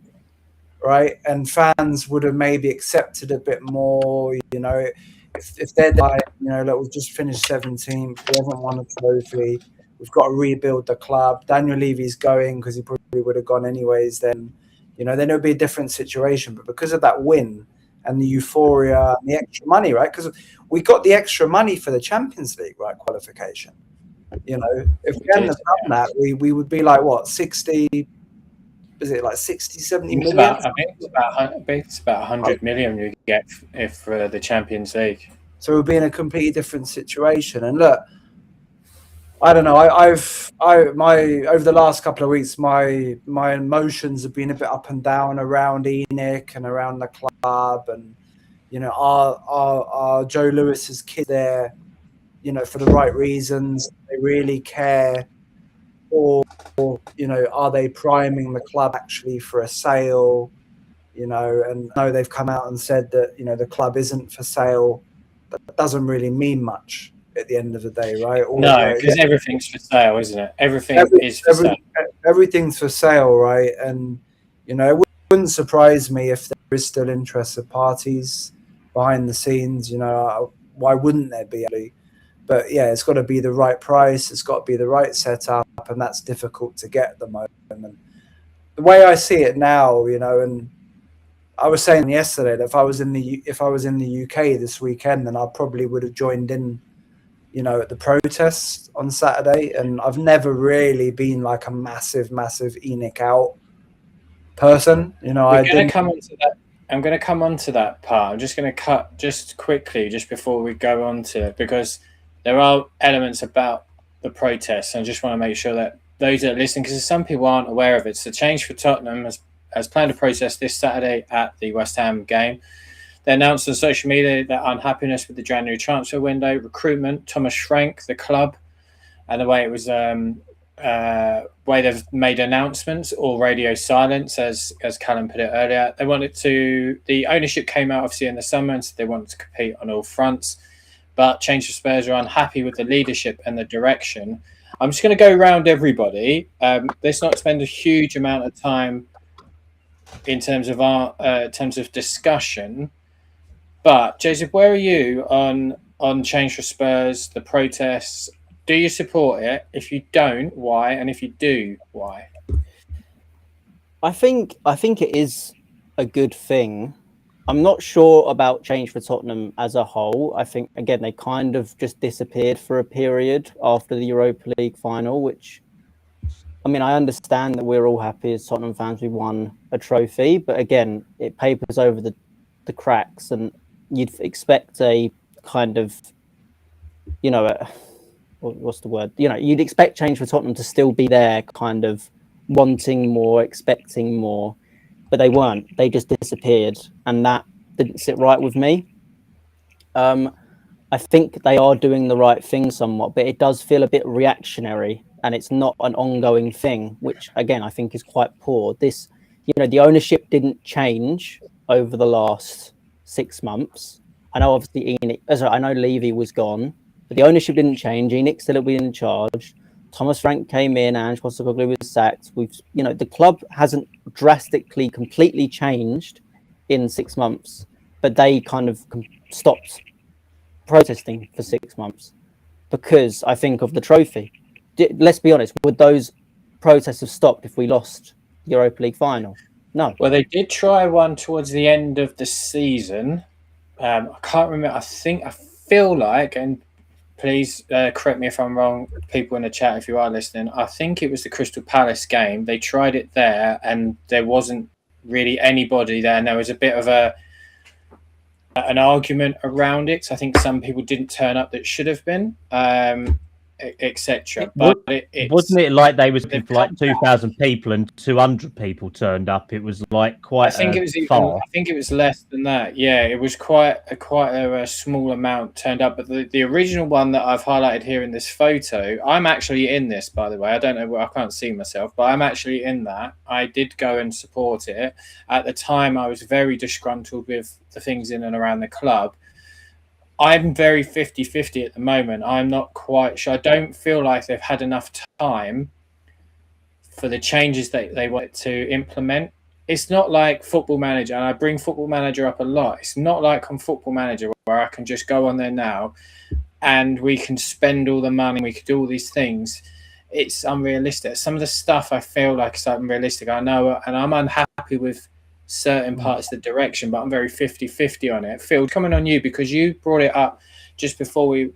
right? And fans would have maybe accepted a bit more, if they're like, look, we've just finished 17th, we haven't won a trophy, we've got to rebuild the club. Daniel Levy's going because he probably would have gone anyways. Then, then it would be a different situation. But because of that win and the euphoria and the extra money, right? Because we got the extra money for the Champions League, right? Qualification. If we hadn't done that, we would be like what 60. Is it like 60, 70 million? I think it's about 100 million you get if for the Champions League. So we'll be in a completely different situation. And look, I don't know. Over the last couple of weeks, my emotions have been a bit up and down around ENIC and around the club, and our Joe Lewis's kid there, for the right reasons. They really care, or are they priming the club actually for a sale? And no, they've come out and said that the club isn't for sale. That doesn't really mean much at the end of the day, right? No, because everything's for sale, isn't it? Everything is for sale. Everything's for sale, right? And it wouldn't surprise me if there is still interested parties behind the scenes. Why wouldn't there be? But yeah, it's got to be the right price. It's got to be the right setup, and that's difficult to get at the moment. The way I see it now, and I was saying yesterday that if I was in the UK this weekend, then I probably would have joined in, at the protests on Saturday. And I've never really been like a massive ENIC out person. I'm going to come on to that part. I'm just going to cut just quickly, just before we go on to it, because there are elements about the protests, and I just want to make sure that those that are listening, because some people aren't aware of it. So Change for Tottenham has planned a protest this Saturday at the West Ham game. They announced on social media their unhappiness with the January transfer window, recruitment, Thomas Frank, the club, and the way it was, way they've made announcements, or radio silence, as Callum put it earlier. The ownership came out obviously in the summer and said they wanted to compete on all fronts. But Prjctspurs are unhappy with the leadership and the direction. I'm just going to go around everybody. Let's not spend a huge amount of time in terms of discussion. But Joseph, where are you on Prjctspurs, the protests? Do you support it? If you don't, why? And if you do, why? I think it is a good thing I'm not sure about change for Tottenham as a whole. I think, again, they kind of just disappeared for a period after the Europa League final, which, I mean, I understand that we're all happy as Tottenham fans we won a trophy, but again, it papers over the cracks, and you'd expect a kind of, you know, what's the word? You know, you'd expect change for Tottenham to still be there, kind of wanting more, expecting more, but they weren't. They just disappeared, and that didn't sit right with me. I think they are doing the right thing somewhat, but it does feel a bit reactionary, and it's not an ongoing thing, which again I think is quite poor. This, you know, the ownership didn't change over the last 6 months. I know obviously I know Levy was gone, but the ownership didn't change. Enoch's still been in charge. Thomas Frank came in, and Postecoglou was sacked. You know, the club hasn't drastically, completely changed in 6 months, but they kind of stopped protesting for 6 months because I think of the trophy. Let's be honest, would those protests have stopped if we lost the Europa League final? No. Well, they did try one towards the end of the season. I can't remember. I feel like, and please correct me if I'm wrong, people in the chat, if you are listening, I think it was the Crystal Palace game. They tried it there, and there wasn't really anybody there, and there was a bit of an argument around it. So I think some people didn't turn up that should have been, etc. But wasn't it like they was looking for like 2,000 people and 200 people turned up? It was like quite. I think it was less than that. Yeah, it was quite a small amount turned up. But the original one that I've highlighted here in this photo, I'm actually in this, by the way. I don't know where, I can't see myself, but I'm actually in that. I did go and support it. At the time, I was very disgruntled with the things in and around the club. I'm very 50-50 at the moment. I'm not quite sure. I don't feel like they've had enough time for the changes that they want to implement. It's not like Football Manager, and I bring Football Manager up a lot. It's not like on Football Manager where I can just go on there now and we can spend all the money, we could do all these things. It's unrealistic. Some of the stuff I feel like is unrealistic. I know, and I'm unhappy with certain parts of the direction, but I'm very 50-50 on it. Phil, coming on you, because you brought it up just before we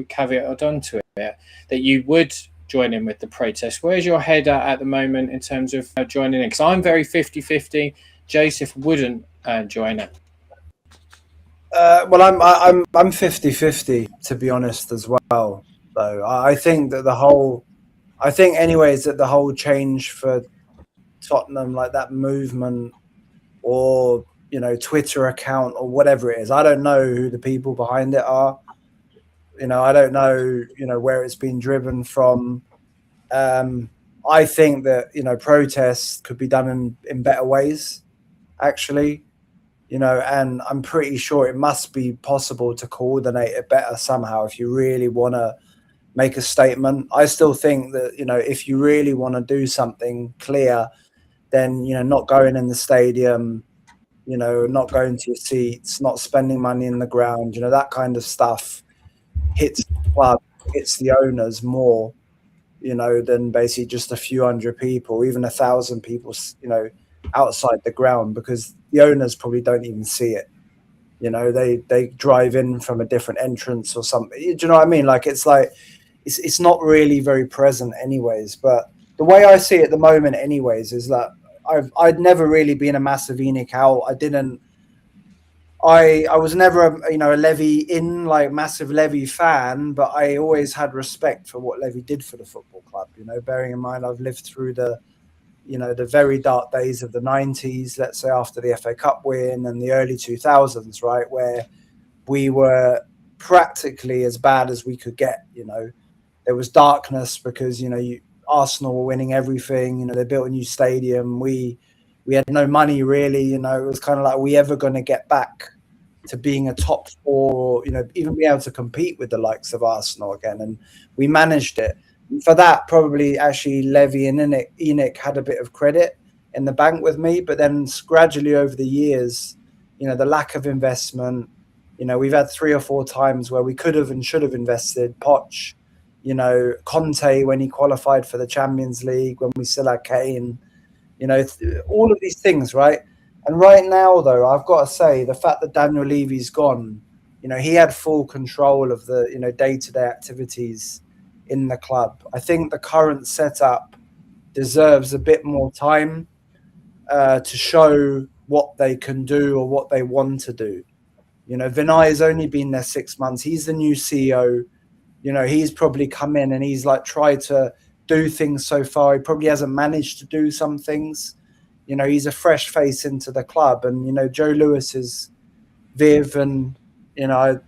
caveated onto it, that you would join in with the protest. Where's your head at the moment in terms of joining in? Because I'm very 50-50. Joseph wouldn't join it. Well, I'm 50-50 to be honest as well. Though I think that the whole change for Tottenham, like that movement, or Twitter account or whatever it is. I don't know who the people behind it are. I don't know where it's been driven from. I think that protests could be done in better ways, actually. And I'm pretty sure it must be possible to coordinate it better somehow if you really want to make a statement. I still think that if you really want to do something clear, then not going in the stadium, not going to your seats, not spending money in the ground, that kind of stuff hits the club, hits the owners more, than basically just a few hundred people, even 1,000 people, outside the ground, because the owners probably don't even see it. They drive in from a different entrance or something. Do you know what I mean? Like it's not really very present anyways. But the way I see it at the moment anyways is that I'd never really been a massive Enoch out. I was never a Levy in, like, massive Levy fan, but I always had respect for what Levy did for the football club. Bearing in mind I've lived through the very dark days of the 90s, let's say after the FA Cup win, and the early 2000s, right, where we were practically as bad as we could get. There was darkness because Arsenal were winning everything. They built a new stadium. We had no money really. It was kind of like, are we ever going to get back to being a top four, even be able to compete with the likes of Arsenal again? And we managed it. For that, probably actually Levy and Enoch had a bit of credit in the bank with me. But then gradually over the years, the lack of investment, we've had 3 or 4 times where we could have and should have invested. Poch, Conte when he qualified for the Champions League, when we still had Kane, all of these things, right? And right now, though, I've got to say the fact that Daniel Levy's gone, he had full control of the, day-to-day activities in the club. I think the current setup deserves a bit more time to show what they can do or what they want to do. Vinay has only been there 6 months. He's the new CEO. He's probably come in and he's tried to do things so far. He probably hasn't managed to do some things. He's a fresh face into the club, and Joe Lewis is Viv, and the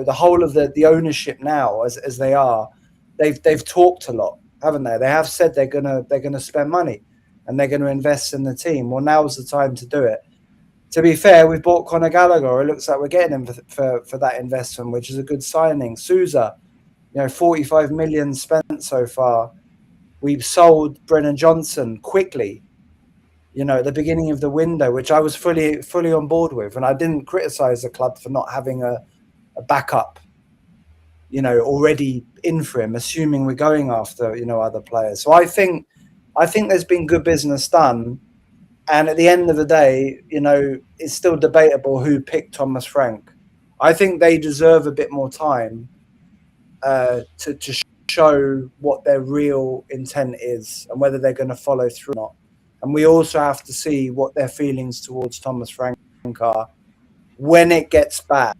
whole of the ownership now, as they are, they've talked a lot, haven't they? They have said they're gonna spend money and they're going to invest in the team. Well, now's the time to do it. To be fair, we've bought Conor Gallagher. It looks like we're getting him for that investment, which is a good signing. Sousa, 45 million spent so far. We've sold Brennan Johnson quickly, at the beginning of the window, which I was fully on board with. And I didn't criticize the club for not having a backup, already in for him, assuming we're going after, other players. So I think there's been good business done. And at the end of the day, it's still debatable who picked Thomas Frank. I think they deserve a bit more time to show what their real intent is and whether they're going to follow through or not. And we also have to see what their feelings towards Thomas Frank are when it gets bad.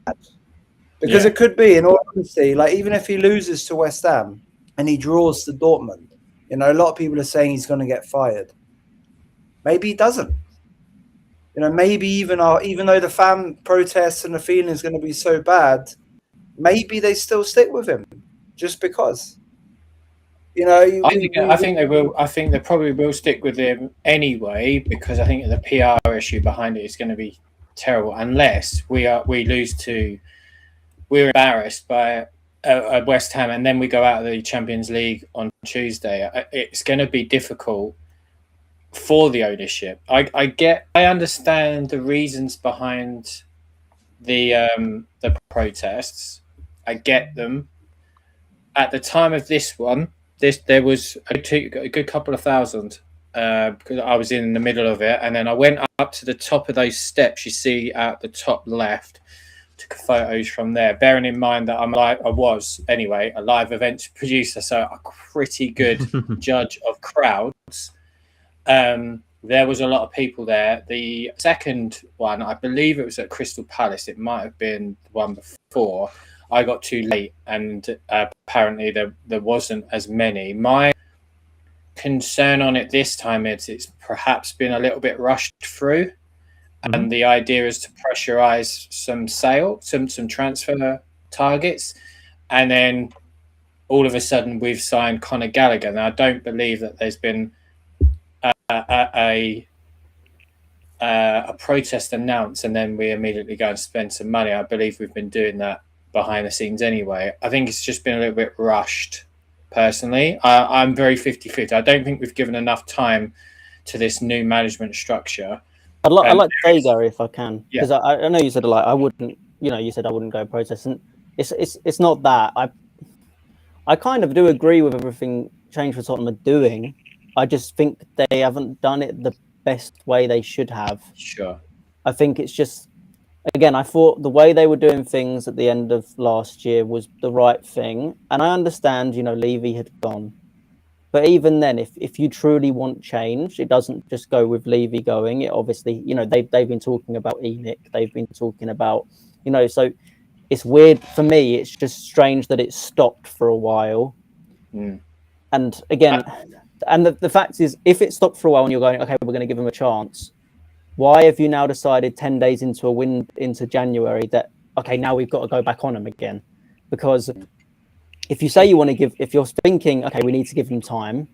Because it could be, in all honesty, even if he loses to West Ham and he draws to Dortmund, a lot of people are saying he's going to get fired. Maybe he doesn't. Maybe even though the fan protests and the feeling is going to be so bad, maybe they still stick with him just because. I think they will. I think they probably will stick with him anyway, because I think the PR issue behind it is going to be terrible unless we're embarrassed by West Ham and then we go out of the Champions League on Tuesday. It's going to be difficult for the ownership. I understand the reasons behind the protests. I get them. At the time of this one, there was a good couple of thousand because I was in the middle of it, and then I went up to the top of those steps you see at the top left, took photos from there. Bearing in mind that I was anyway a live events producer, so a pretty good judge of crowds. There was a lot of people there. The second one, I believe it was at Crystal Palace. It might have been the one before. I got too late, and apparently there wasn't as many. My concern on it this time is it's perhaps been a little bit rushed through, and the idea is to pressurize some transfer targets, and then all of a sudden we've signed Conor Gallagher. Now I don't believe that there's been a protest announced and then we immediately go and spend some money. I believe we've been doing that behind the scenes anyway. I think it's just been a little bit rushed, personally. I'm very 50-50. I don't think we've given enough time to this new management structure. I'd like to say, Gary, if I can, because Yeah. I know you said I wouldn't. You said I wouldn't go protest, and it's not that. I kind of do agree with everything Change for Tottenham are doing. I just think they haven't done it the best way they should have. Sure. I think it's just, again, I thought the way they were doing things at the end of last year was the right thing, and I understand, Levy had gone. But even then, if you truly want change, it doesn't just go with Levy going. It obviously, they've been talking about ENIC. They've been talking about, so it's weird for me. It's just strange that it stopped for a while. And again, and the fact is, if it stopped for a while and you're going, okay, we're going to give them a chance, why have you now decided 10 days into January that, okay, now we've got to go back on them again? Because if you say you want to give, if you're thinking, okay, we need to give them time,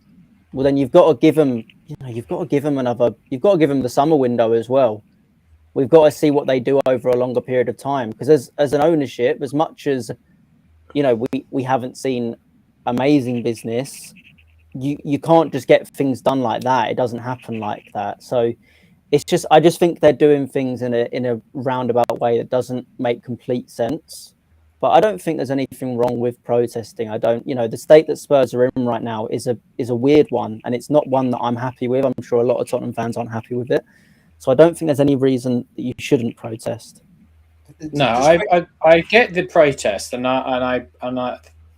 well, then you've got to give them, you've got to give them the summer window as well. We've got to see what they do over a longer period of time. Because as an ownership, as much as, we haven't seen amazing business, you can't just get things done like that. It doesn't happen like that. So it's just, I just think they're doing things in a roundabout way that doesn't make complete sense. But I don't think there's anything wrong with protesting. I don't, the state that Spurs are in right now is a weird one, and it's not one that I'm happy with. I'm sure a lot of Tottenham fans aren't happy with it. So I don't think there's any reason that you shouldn't protest. No, I get the protest, and I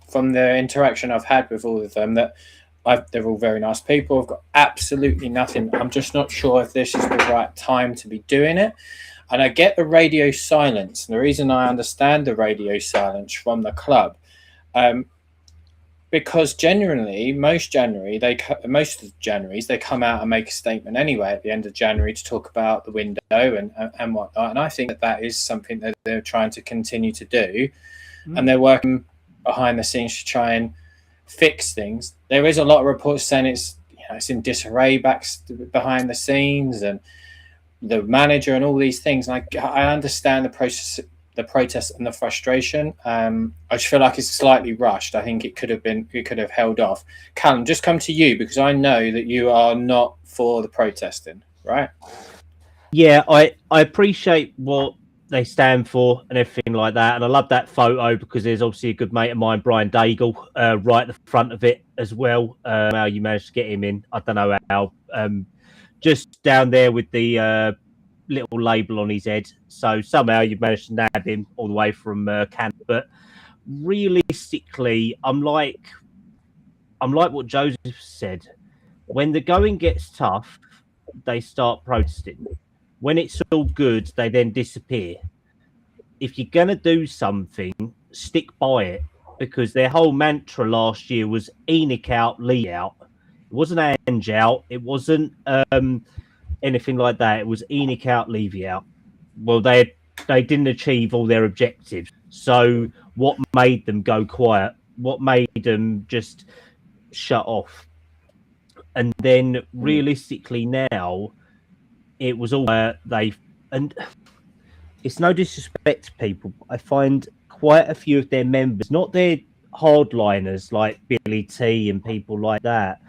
from the interaction I've had with all of them, that they're all very nice people. I've got absolutely nothing. I'm just not sure if this is the right time to be doing it. And I get the radio silence. And the reason I understand the radio silence from the club, because generally, most of the Januaries, they come out and make a statement anyway at the end of January to talk about the window and whatnot. And I think that is something that they're trying to continue to do. And they're working behind the scenes to try and fix things. There is a lot of reports saying it's in disarray behind the scenes, and the manager and all these things. And I understand the protest and the frustration. I just feel like it's slightly rushed. I think it could have held off. Callum, just come to you, because I know that you are not for the protesting, right? Yeah, I appreciate what they stand for and everything like that. And I love that photo because there's obviously a good mate of mine, Brian Daigle, right at the front of it as well. How you managed to get him in, I don't know how. Just down there with the little label on his head. So somehow you've managed to nab him all the way from Canada. But realistically, I'm like what Joseph said. When the going gets tough, they start protesting. When it's all good, they then disappear. If you're going to do something, stick by it, because their whole mantra last year was Enoch out, Lee out. It wasn't Ange out. It wasn't anything like that. It was Enoch out, Levy out. Well, they didn't achieve all their objectives. So what made them go quiet? What made them just shut off? And then realistically now, it was all and it's no disrespect to people. I find quite a few of their members, not their hardliners like Billy T and people like that,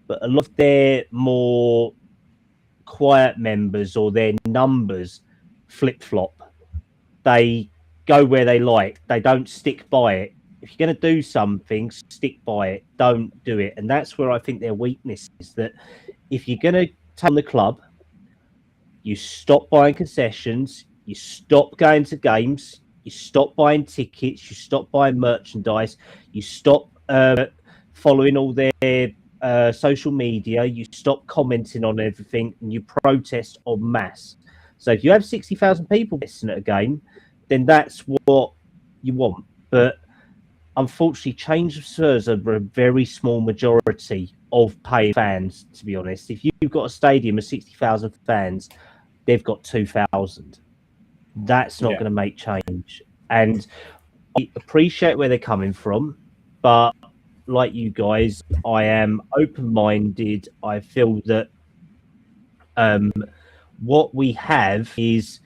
but a lot of their more quiet members or their numbers flip-flop. They go where they like. They don't stick by it. If you're going to do something, stick by it. Don't do it. And that's where I think their weakness is, that if you're going to take on the club, you stop buying concessions, you stop going to games, you stop buying tickets, you stop buying merchandise, you stop following all their social media, you stop commenting on everything, and you protest en masse. So if you have 60,000 people listening at a game, then that's what you want. But unfortunately, Spurs are a very small majority of paying fans, to be honest. If you've got a stadium of 60,000 fans, they've got 2,000. That's not going to make change. And I appreciate where they're coming from, but like you guys, I am open-minded. I feel that what we have is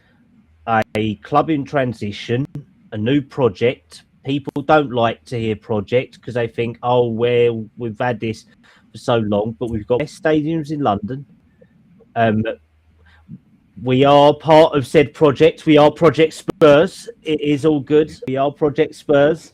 a club in transition, a new project. People don't like to hear project because they think, oh, well, we've had this for so long, but we've got best stadiums in London. We are part of said project. We are Prjctspurs. It is all good. We are Prjctspurs.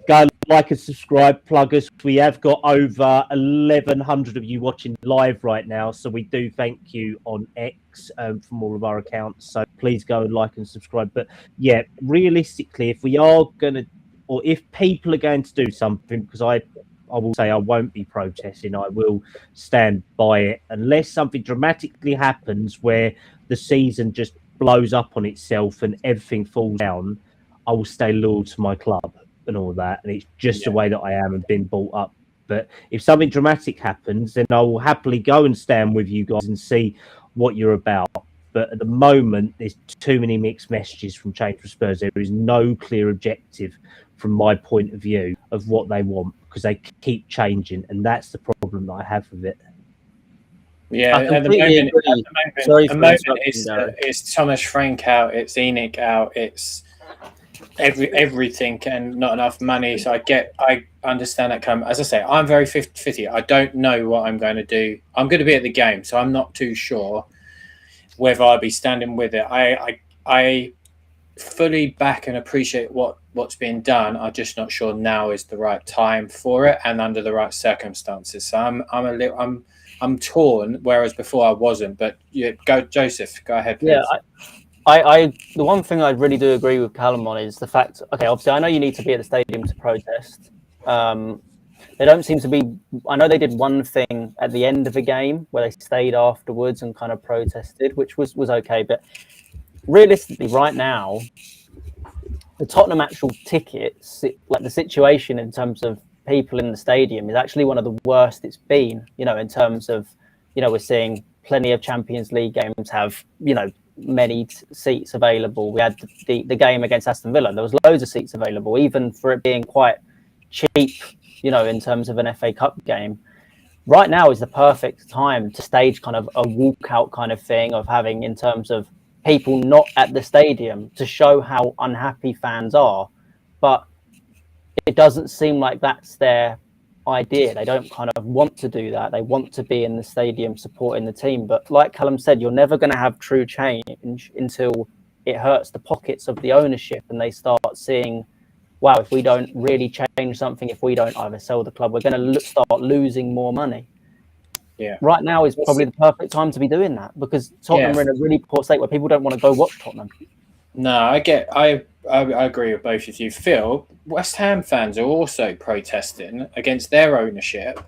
Go like and subscribe, plug us. We have got over 1,100 of you watching live right now. So we do thank you on X from all of our accounts. So please go and like and subscribe. But yeah, realistically, if we are going to, or if people are going to do something, because I will say I won't be protesting. I will stand by it unless something dramatically happens where the season just blows up on itself and everything falls down. I will stay loyal to my club and all that. And it's just the way that I am and been brought up. But if something dramatic happens, then I will happily go and stand with you guys and see what you're about. But at the moment, there's too many mixed messages from Prjctspurs. There is no clear objective from my point of view of what they want, because they keep changing, and that's the problem that I have with it. Yeah, at the moment, it's Thomas Frank out, it's Enoch out, it's everything, and not enough money. So I understand that come. As I say, I'm very 50-50. I don't know what I'm going to do. I'm going to be at the game, so I'm not too sure whether I'll be standing with it. I fully back and appreciate what's being done. I'm just not I'm under the right circumstances. So I'm I'm torn, whereas before I wasn't. But Joseph, go ahead, please. Yeah, I the one thing I really do agree with Callum on is the fact. Okay, obviously I know you need to be at the stadium to protest. They don't seem to be. I know they did one thing at the end of a game where they stayed afterwards and kind of protested, which was okay. But realistically, right now, the Tottenham actual tickets, like the situation in terms of people in the stadium, is actually one of the worst it's been. In terms of, we're seeing plenty of Champions League games have, many seats available. We had the game against Aston Villa. There was loads of seats available, even for it being quite cheap, in terms of an FA Cup game. Right now is the perfect time to stage kind of a walkout kind of thing of having, in terms of people not at the stadium, to show how unhappy fans are. But it doesn't seem like that's their idea. They don't kind of want to do that. They want to be in the stadium supporting the team. But like Callum said, you're never going to have true change until it hurts the pockets of the ownership and they start seeing, wow, if we don't really change something, if we don't either sell the club, we're going to start losing more money. Yeah. Right now is probably the perfect time to be doing that, because Tottenham are in a really poor state where people don't want to go watch Tottenham. No, I agree with both of you. Phil, West Ham fans are also protesting against their ownership.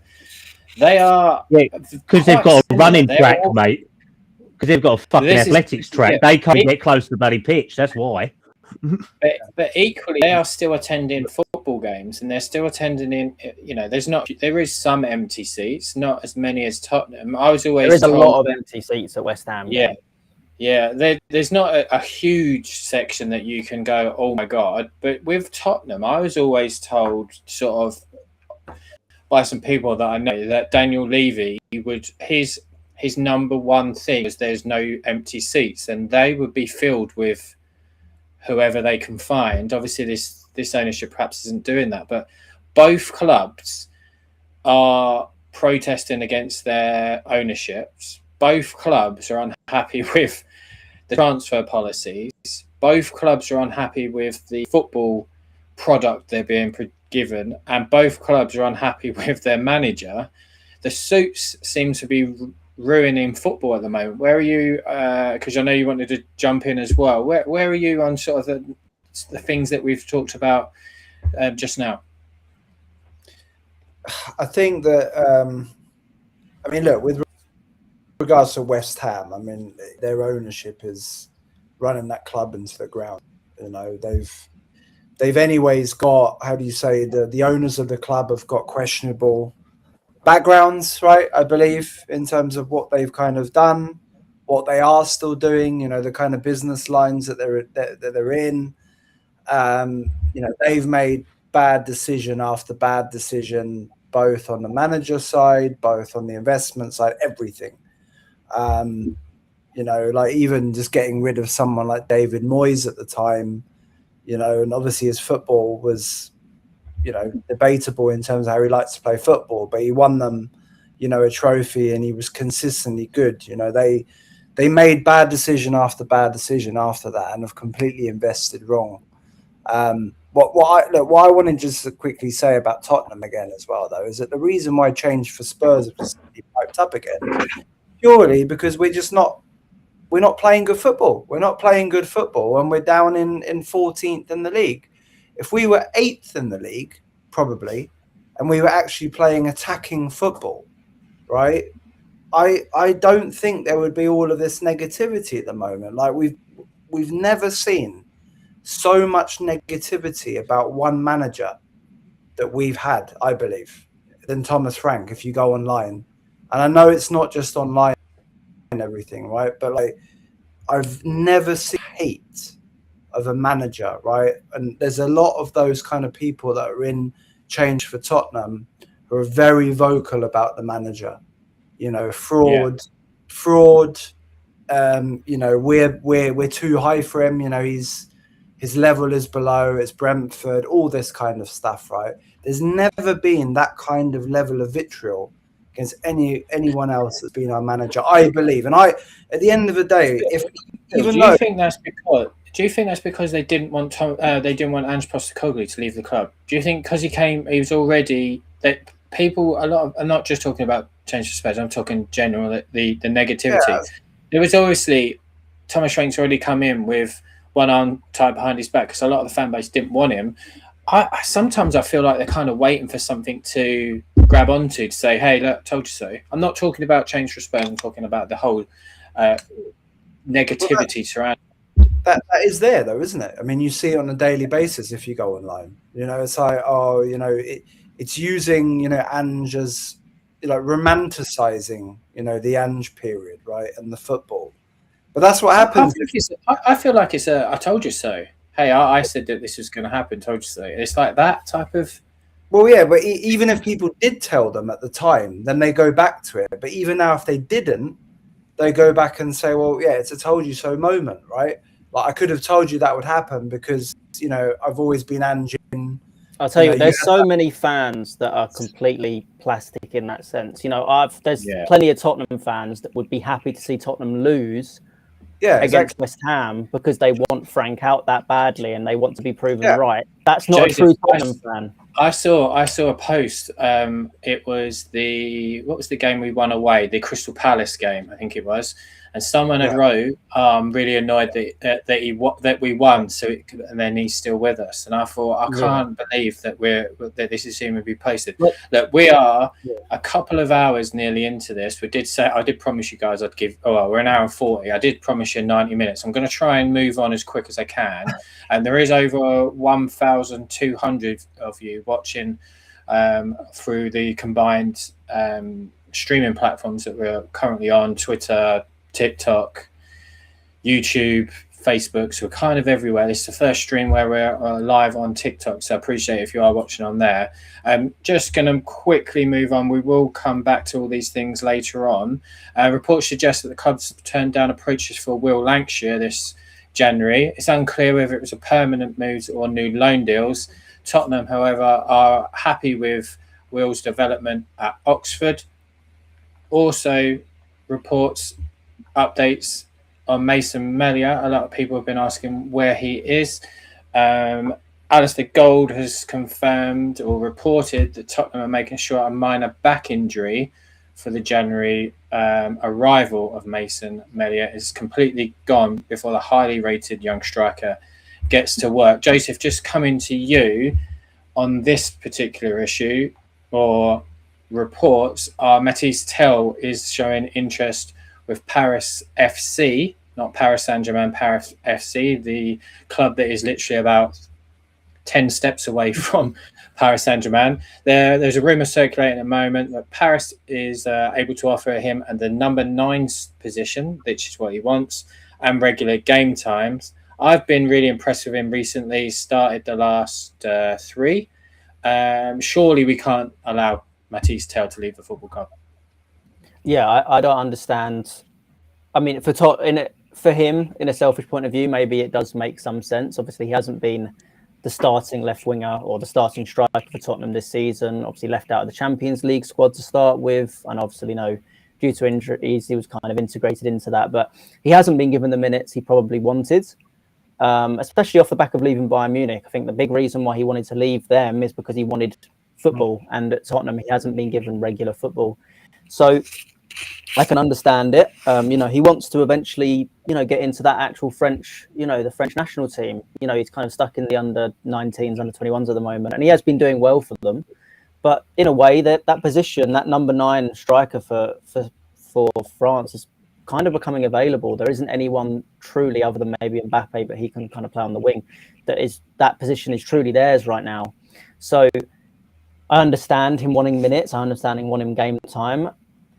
They are because they've got a running track, mate. Because they've got a fucking athletics track. They can't get close to the bloody pitch. That's why. But equally, they are still attending football games, and they're still attending in. There is some empty seats, not as many as Tottenham. I was always there is a lot of empty seats at West Ham. Yeah. Yeah, there's not a huge section that you can go, oh my God. But with Tottenham, I was always told, sort of by some people that I know, that Daniel Levy his number one thing is there's no empty seats, and they would be filled with whoever they can find. Obviously, this ownership perhaps isn't doing that, but both clubs are protesting against their ownerships. Both clubs are unhappy with the transfer policies. Both clubs are unhappy with the football product they're being given, and both clubs are unhappy with their manager. The suits seem to be ruining football at the moment. Where are you? Because I know you wanted to jump in as well. Where are you on sort of the things that we've talked about just now? I think that look, with regards to West Ham, I mean, their ownership is running that club into the ground. They've anyways got, how do you say, the owners of the club have got questionable backgrounds, right? I believe, in terms of what they've kind of done, what they are still doing, the kind of business lines that they're in. They've made bad decision after bad decision, both on the manager side, both on the investment side, everything. Like even just getting rid of someone like David Moyes at the time, and obviously his football was, debatable in terms of how he likes to play football, but he won them, a trophy, and he was consistently good. They made bad decision after bad decision after that and have completely invested wrong. What I want to just quickly say about Tottenham again as well, though, is that the reason why change for Spurs have just piped up again, purely because we're not playing good football. We're not playing good football, and we're down in 14th in the league. If we were 8th in the league, probably, and we were actually playing attacking football, right? I don't think there would be all of this negativity at the moment. Like we've never seen so much negativity about one manager that we've had, I believe, than Thomas Frank, if you go online. And I know it's not just online and everything, right? But like, I've never seen hate of a manager, right? And there's a lot of those kind of people that are in change for Tottenham who are very vocal about the manager. Fraud. We're too high for him. His level is below. It's Brentford. All this kind of stuff, right? There's never been that kind of level of vitriol against anyone else that's been our manager, I believe. And at the end of the day, do you think that's because they didn't want Ange Postecoglou to leave the club? Do you think because he was already that people, I'm not just talking about change for Spurs, I'm talking general, the negativity. Yeah. There was obviously, Thomas Frank's already come in with one arm tied behind his back because a lot of the fan base didn't want him. Sometimes I feel like they're kind of waiting for something to grab onto to say, hey, look, told you so. I'm not talking about change for Spurs, I'm talking about the whole negativity surrounding. That is there though, isn't it? I mean, you see it on a daily basis if you go online. You know, it's like, oh, you know, it's using, you know, Ange as, you know, romanticizing, you know, the Ange period, right, and the football. But that's what happens. I feel like it's a I told you so. Hey, I said that this was going to happen, told you so. It's like that type of. Well, yeah, but even if people did tell them at the time, then they go back to it. But even now, if they didn't, they go back and say, well, yeah, it's a told you so moment, right? Like, I could have told you that would happen because, you know, I've always been Anjin. I'll tell you, there's so many fans that are completely plastic in that sense. You know, there's plenty of Tottenham fans that would be happy to see Tottenham lose against West Ham because they want Frank out that badly and they want to be proven right. That's not a true Tottenham fan. I saw a post. It was what was the game we won away? The Crystal Palace game, I think it was. And someone had wrote, really annoyed that we won, and then he's still with us. And I thought, I can't believe that this is him to be posted. That we are a couple of hours nearly into this. I did promise you guys I'd give. Oh, well, we're an hour and 40. I did promise you 90 minutes. I'm going to try and move on as quick as I can. And there is over 1,200 of you watching through the combined streaming platforms that we're currently on: Twitter, TikTok, YouTube, Facebook. So we're kind of everywhere. This is the first stream where we're live on TikTok, so I appreciate if you are watching on there. Just going to quickly move on. We will come back to all these things later on. Reports suggest that the clubs turned down approaches for Will Lancashire this January. It's unclear whether it was a permanent move or new loan deals. Tottenham, however, are happy with Will's development at Oxford. Also, reports updates on Mason Melia. A lot of people have been asking where he is. Alistair Gold has confirmed or reported that Tottenham are making sure a minor back injury for the January arrival of Mason Melia is completely gone before the highly rated young striker gets to work. Joseph, just coming to you on this particular issue or reports, Matisse Tel is showing interest with Paris FC, not Paris Saint-Germain, Paris FC, the club that is literally about 10 steps away from Paris Saint-Germain. There's a rumour circulating at the moment that Paris is able to offer him the number 9 position, which is what he wants, and regular game times. I've been really impressed with him recently, started the last 3. Surely we can't allow Matisse Tel to leave the football club. Yeah, I don't understand. I mean, for him, in a selfish point of view, maybe it does make some sense. Obviously, he hasn't been the starting left winger or the starting striker for Tottenham this season. Obviously, left out of the Champions League squad to start with, and obviously, due to injuries, he was kind of integrated into that. But he hasn't been given the minutes he probably wanted, especially off the back of leaving Bayern Munich. I think the big reason why he wanted to leave them is because he wanted football, and at Tottenham, he hasn't been given regular football. So I can understand it. He wants to eventually, get into that actual French, the French national team. He's kind of stuck in the under-19s, under-21s at the moment, and he has been doing well for them. But in a way, that position, that number 9 striker for France is kind of becoming available. There isn't anyone truly other than maybe Mbappe, but he can kind of play on the wing. That position is truly theirs right now. So I understand him wanting minutes. I understand him wanting game time.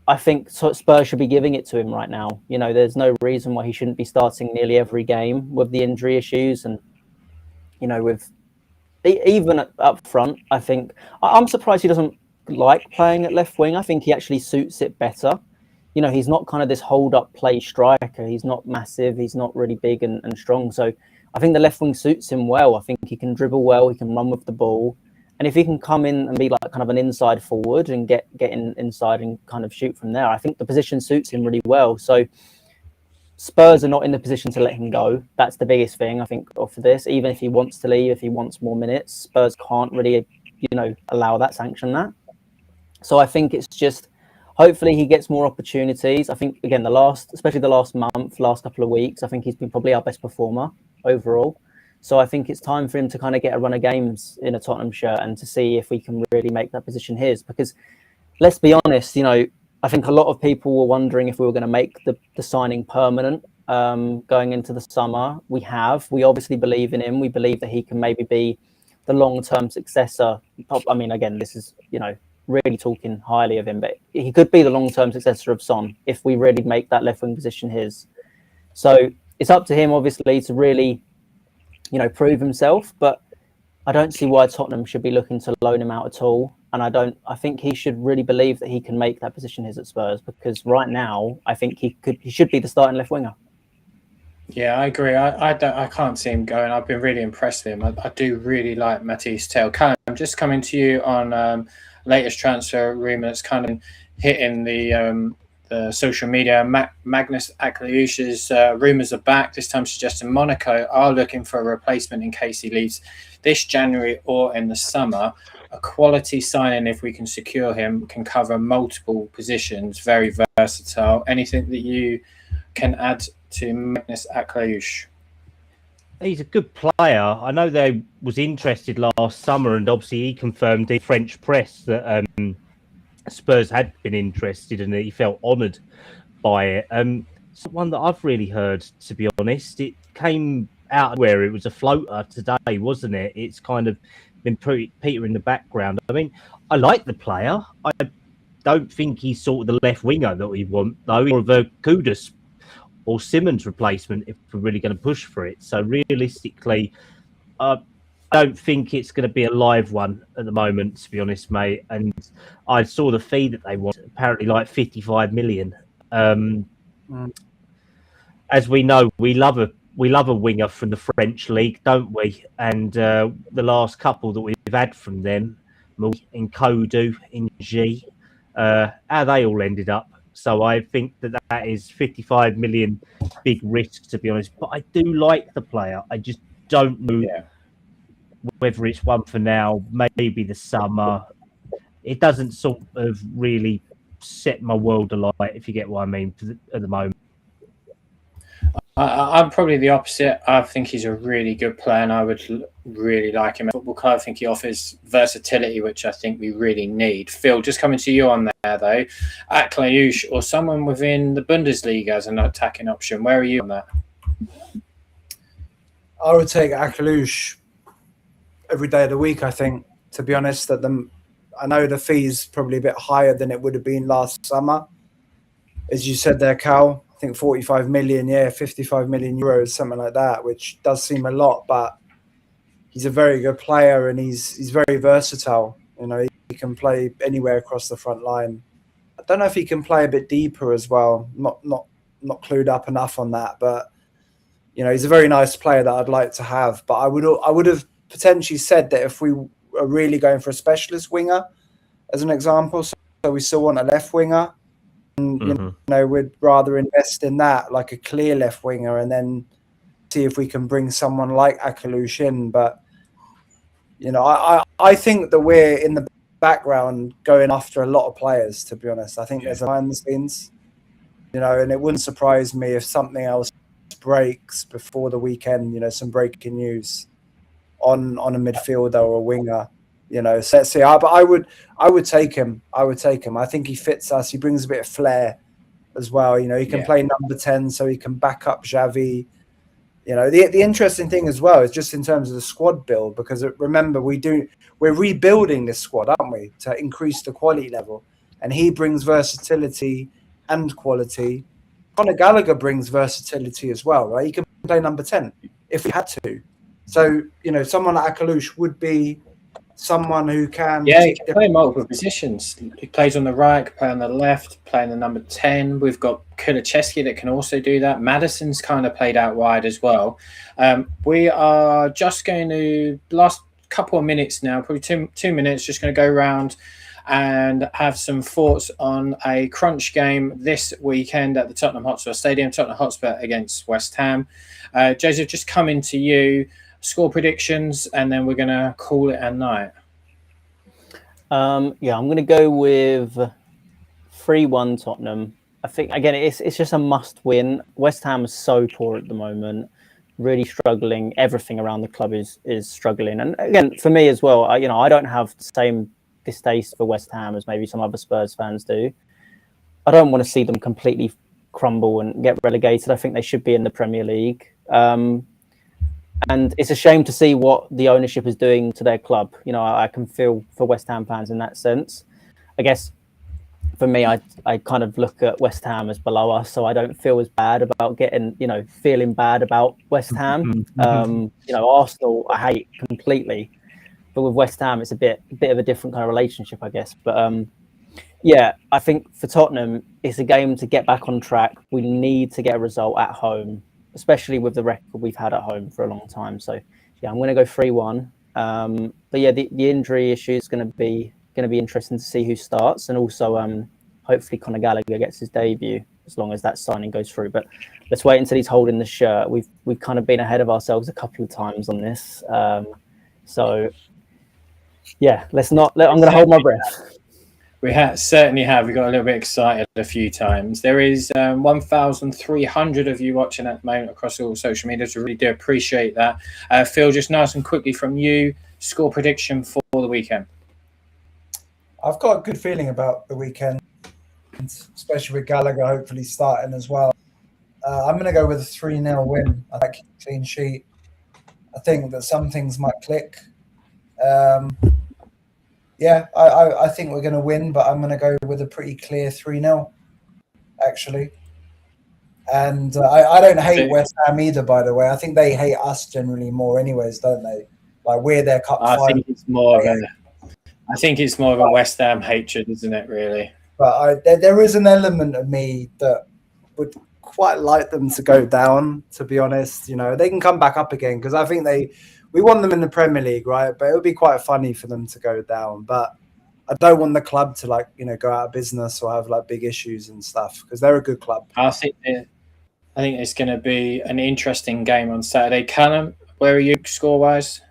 I think Spurs should be giving it to him right now. There's no reason why he shouldn't be starting nearly every game with the injury issues and, with even up front. I think I'm surprised he doesn't like playing at left wing. I think he actually suits it better. He's not kind of this hold up play striker. He's not massive. He's not really big and strong. So I think the left wing suits him well. I think he can dribble well. He can run with the ball. And if he can come in and be like kind of an inside forward and get inside and kind of shoot from there, I think the position suits him really well. So Spurs are not in the position to let him go. That's the biggest thing, I think, for this. Even if he wants to leave, if he wants more minutes, Spurs can't really, allow that, sanction that. So I think it's just hopefully he gets more opportunities. I think again especially the last month, last couple of weeks, I think he's been probably our best performer overall. So I think it's time for him to kind of get a run of games in a Tottenham shirt and to see if we can really make that position his. Because let's be honest, I think a lot of people were wondering if we were going to make the signing permanent going into the summer. We obviously believe in him. We believe that he can maybe be the long-term successor. I mean, again, this is, really talking highly of him, but he could be the long-term successor of Son if we really make that left wing position his. So it's up to him, obviously, to really, prove himself. But I don't see why Tottenham should be looking to loan him out at all. And I think he should really believe that he can make that position his at Spurs, because right now I think he should be the starting left winger. Yeah, I agree. I can't see him going. I've been really impressed with him. I do really like Matisse Tel. Callum, I'm just coming to you on latest transfer rumour that's kind of hitting the social media. Magnus Akliush's rumours are back, this time suggesting Monaco are looking for a replacement in case he leaves this January or in the summer. A quality signing, if we can secure him, can cover multiple positions, very versatile. Anything that you can add to Magnus Akliush? He's a good player. I know they was interested last summer, and obviously he confirmed in French press that Spurs had been interested, and he felt honoured by it. It's one that I've really heard, to be honest. It came out where it was a floater today, wasn't it? It's kind of been Peter in the background. I mean, I like the player. I don't think he's sort of the left winger that we want, though. More of a Kudus or Simmons replacement if we're really going to push for it. So realistically, I don't think it's going to be a live one at the moment, to be honest, mate. And I saw the fee that they want, apparently like 55 million. As we know, we love a winger from the French league, don't we? And the last couple that we've had from them, in Kodu, in G, how they all ended up. So I think that is 55 million big risk, to be honest. But I do like the player. I just don't know whether it's one for now, maybe the summer. It doesn't sort of really set my world alight, if you get what I mean, at the moment. I'm probably the opposite. I think he's a really good player, and I would really like him at Football Club. I think he offers versatility, which I think we really need. Phil, just coming to you on there, though. Akliush or someone within the Bundesliga as an attacking option. Where are you on that? I would take Akliush every day of the week, I think, to be honest. I know the fee's probably a bit higher than it would have been last summer. As you said there, Cal, I think 45 million, 55 million euros, something like that, which does seem a lot, but he's a very good player and he's very versatile. He can play anywhere across the front line. I don't know if he can play a bit deeper as well. Not clued up enough on that, but he's a very nice player that I'd like to have. But I would have potentially said that if we are really going for a specialist winger, as an example, so we still want a left winger. And, we'd rather invest in that, like a clear left winger, and then see if we can bring someone like Akliush in. But, I think that we're in the background going after a lot of players, to be honest. I think there's behind the scenes, and it wouldn't surprise me if something else breaks before the weekend, some breaking news on a midfielder or a winger. So let's see. But I would take him. I think he fits us. He brings a bit of flair as well. He can play number 10, so he can back up Xavi. The interesting thing as well is just in terms of the squad build, because remember we're rebuilding this squad, aren't we, to increase the quality level, and he brings versatility and quality. Conor Gallagher brings versatility as well, right? He can play number 10 if we had to. So someone like Akliush would be someone who can... Yeah, he can play multiple positions. He plays on the right, can play on the left, playing the number 10. We've got Kulicheski that can also do that. Madison's kind of played out wide as well. We are just going to, last couple of minutes now, probably two minutes, just going to go around and have some thoughts on a crunch game this weekend at the Tottenham Hotspur Stadium. Tottenham Hotspur against West Ham. Joseph, just coming to you. Score predictions, and then we're going to call it a night. Yeah, I'm going to go with 3-1 Tottenham. I think again it's just a must win. West Ham is so poor at the moment, really struggling. Everything around the club is struggling, and again for me as well. I don't have the same distaste for West Ham as maybe some other Spurs fans do. I don't want to see them completely crumble and get relegated. I think they should be in the Premier League. And it's a shame to see what the ownership is doing to their club. I can feel for West Ham fans in that sense. I guess for me, I kind of look at West Ham as below us, so I don't feel as bad about feeling bad about West Ham. Arsenal, I hate completely, but with West Ham, it's a bit of a different kind of relationship, I guess. But yeah, I think for Tottenham, it's a game to get back on track. We need to get a result at home, especially with the record we've had at home for a long time. So yeah, I'm going to go 3-1. But yeah, the injury issue is going to be interesting to see who starts, and also hopefully Conor Gallagher gets his debut as long as that signing goes through. But let's wait until he's holding the shirt. We've kind of been ahead of ourselves a couple of times on this. So yeah, I'm going to hold my breath. We certainly have. We got a little bit excited a few times. There is 1,300 of you watching at the moment across all social media, so really do appreciate that. Phil, just nice and quickly from you, score prediction for the weekend. I've got a good feeling about the weekend, especially with Gallagher hopefully starting as well. I'm going to go with a 3-0 win. I like clean sheet. I think that some things might click. Yeah, I think we're going to win, but I'm going to go with a pretty clear 3-0, actually. And I don't hate West Ham either, by the way. I think they hate us generally more anyways, don't they? Like, we're their cup final. I think it's more of a West Ham hatred, isn't it, really? But there is an element of me that would quite like them to go down, to be honest. They can come back up again, because I think we want them in the Premier League, right? But it would be quite funny for them to go down. But I don't want the club to go out of business or have big issues and stuff, because they're a good club. I think it's going to be an interesting game on Saturday. Callum, where are you score-wise?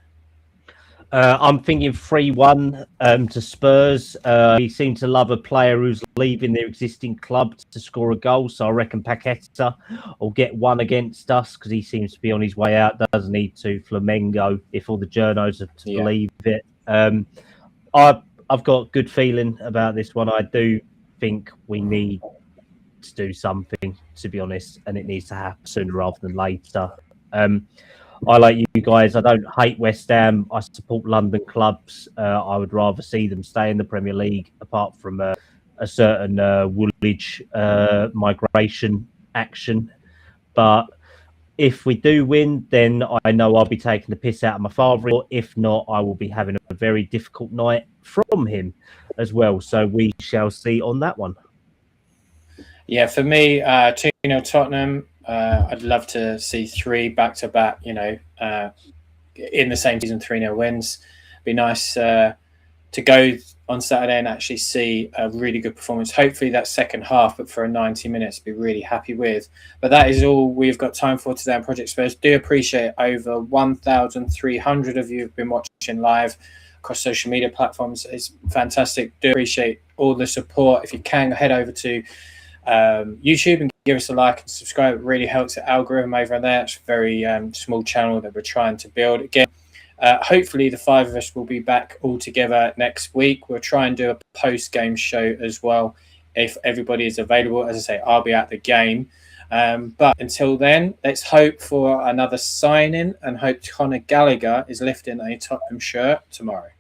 I'm thinking 3-1 to Spurs. We seem to love a player who's leaving their existing club to score a goal. So I reckon Prjctspurs will get one against us, because he seems to be on his way out, doesn't he, to Flamengo, if all the journos are to believe it. I've got a good feeling about this one. I do think we need to do something, to be honest, and it needs to happen sooner rather than later. I like you guys. I don't hate West Ham. I support London clubs. I would rather see them stay in the Premier League, apart from a certain Woolwich migration action. But if we do win, then I know I'll be taking the piss out of my father. Or if not, I will be having a very difficult night from him as well. So we shall see on that one. Yeah, for me, 2-0 Tottenham. I'd love to see 3 back-to-back, in the same season, 3-0 wins. Be nice to go on Saturday and actually see a really good performance. Hopefully that second half, but for a 90 minutes, be really happy with. But that is all we've got time for today on Project Spurs. Do appreciate over 1,300 of you have been watching live across social media platforms. It's fantastic. Do appreciate all the support. If you can, head over to YouTube and give us a like and subscribe. It really helps the algorithm over there. It's a very small channel that we're trying to build. Again, hopefully the 5 of us will be back all together next week. We'll try and do a post-game show as well if everybody is available. As I say, I'll be at the game. But until then, let's hope for another signing and hope Conor Gallagher is lifting a Tottenham shirt tomorrow.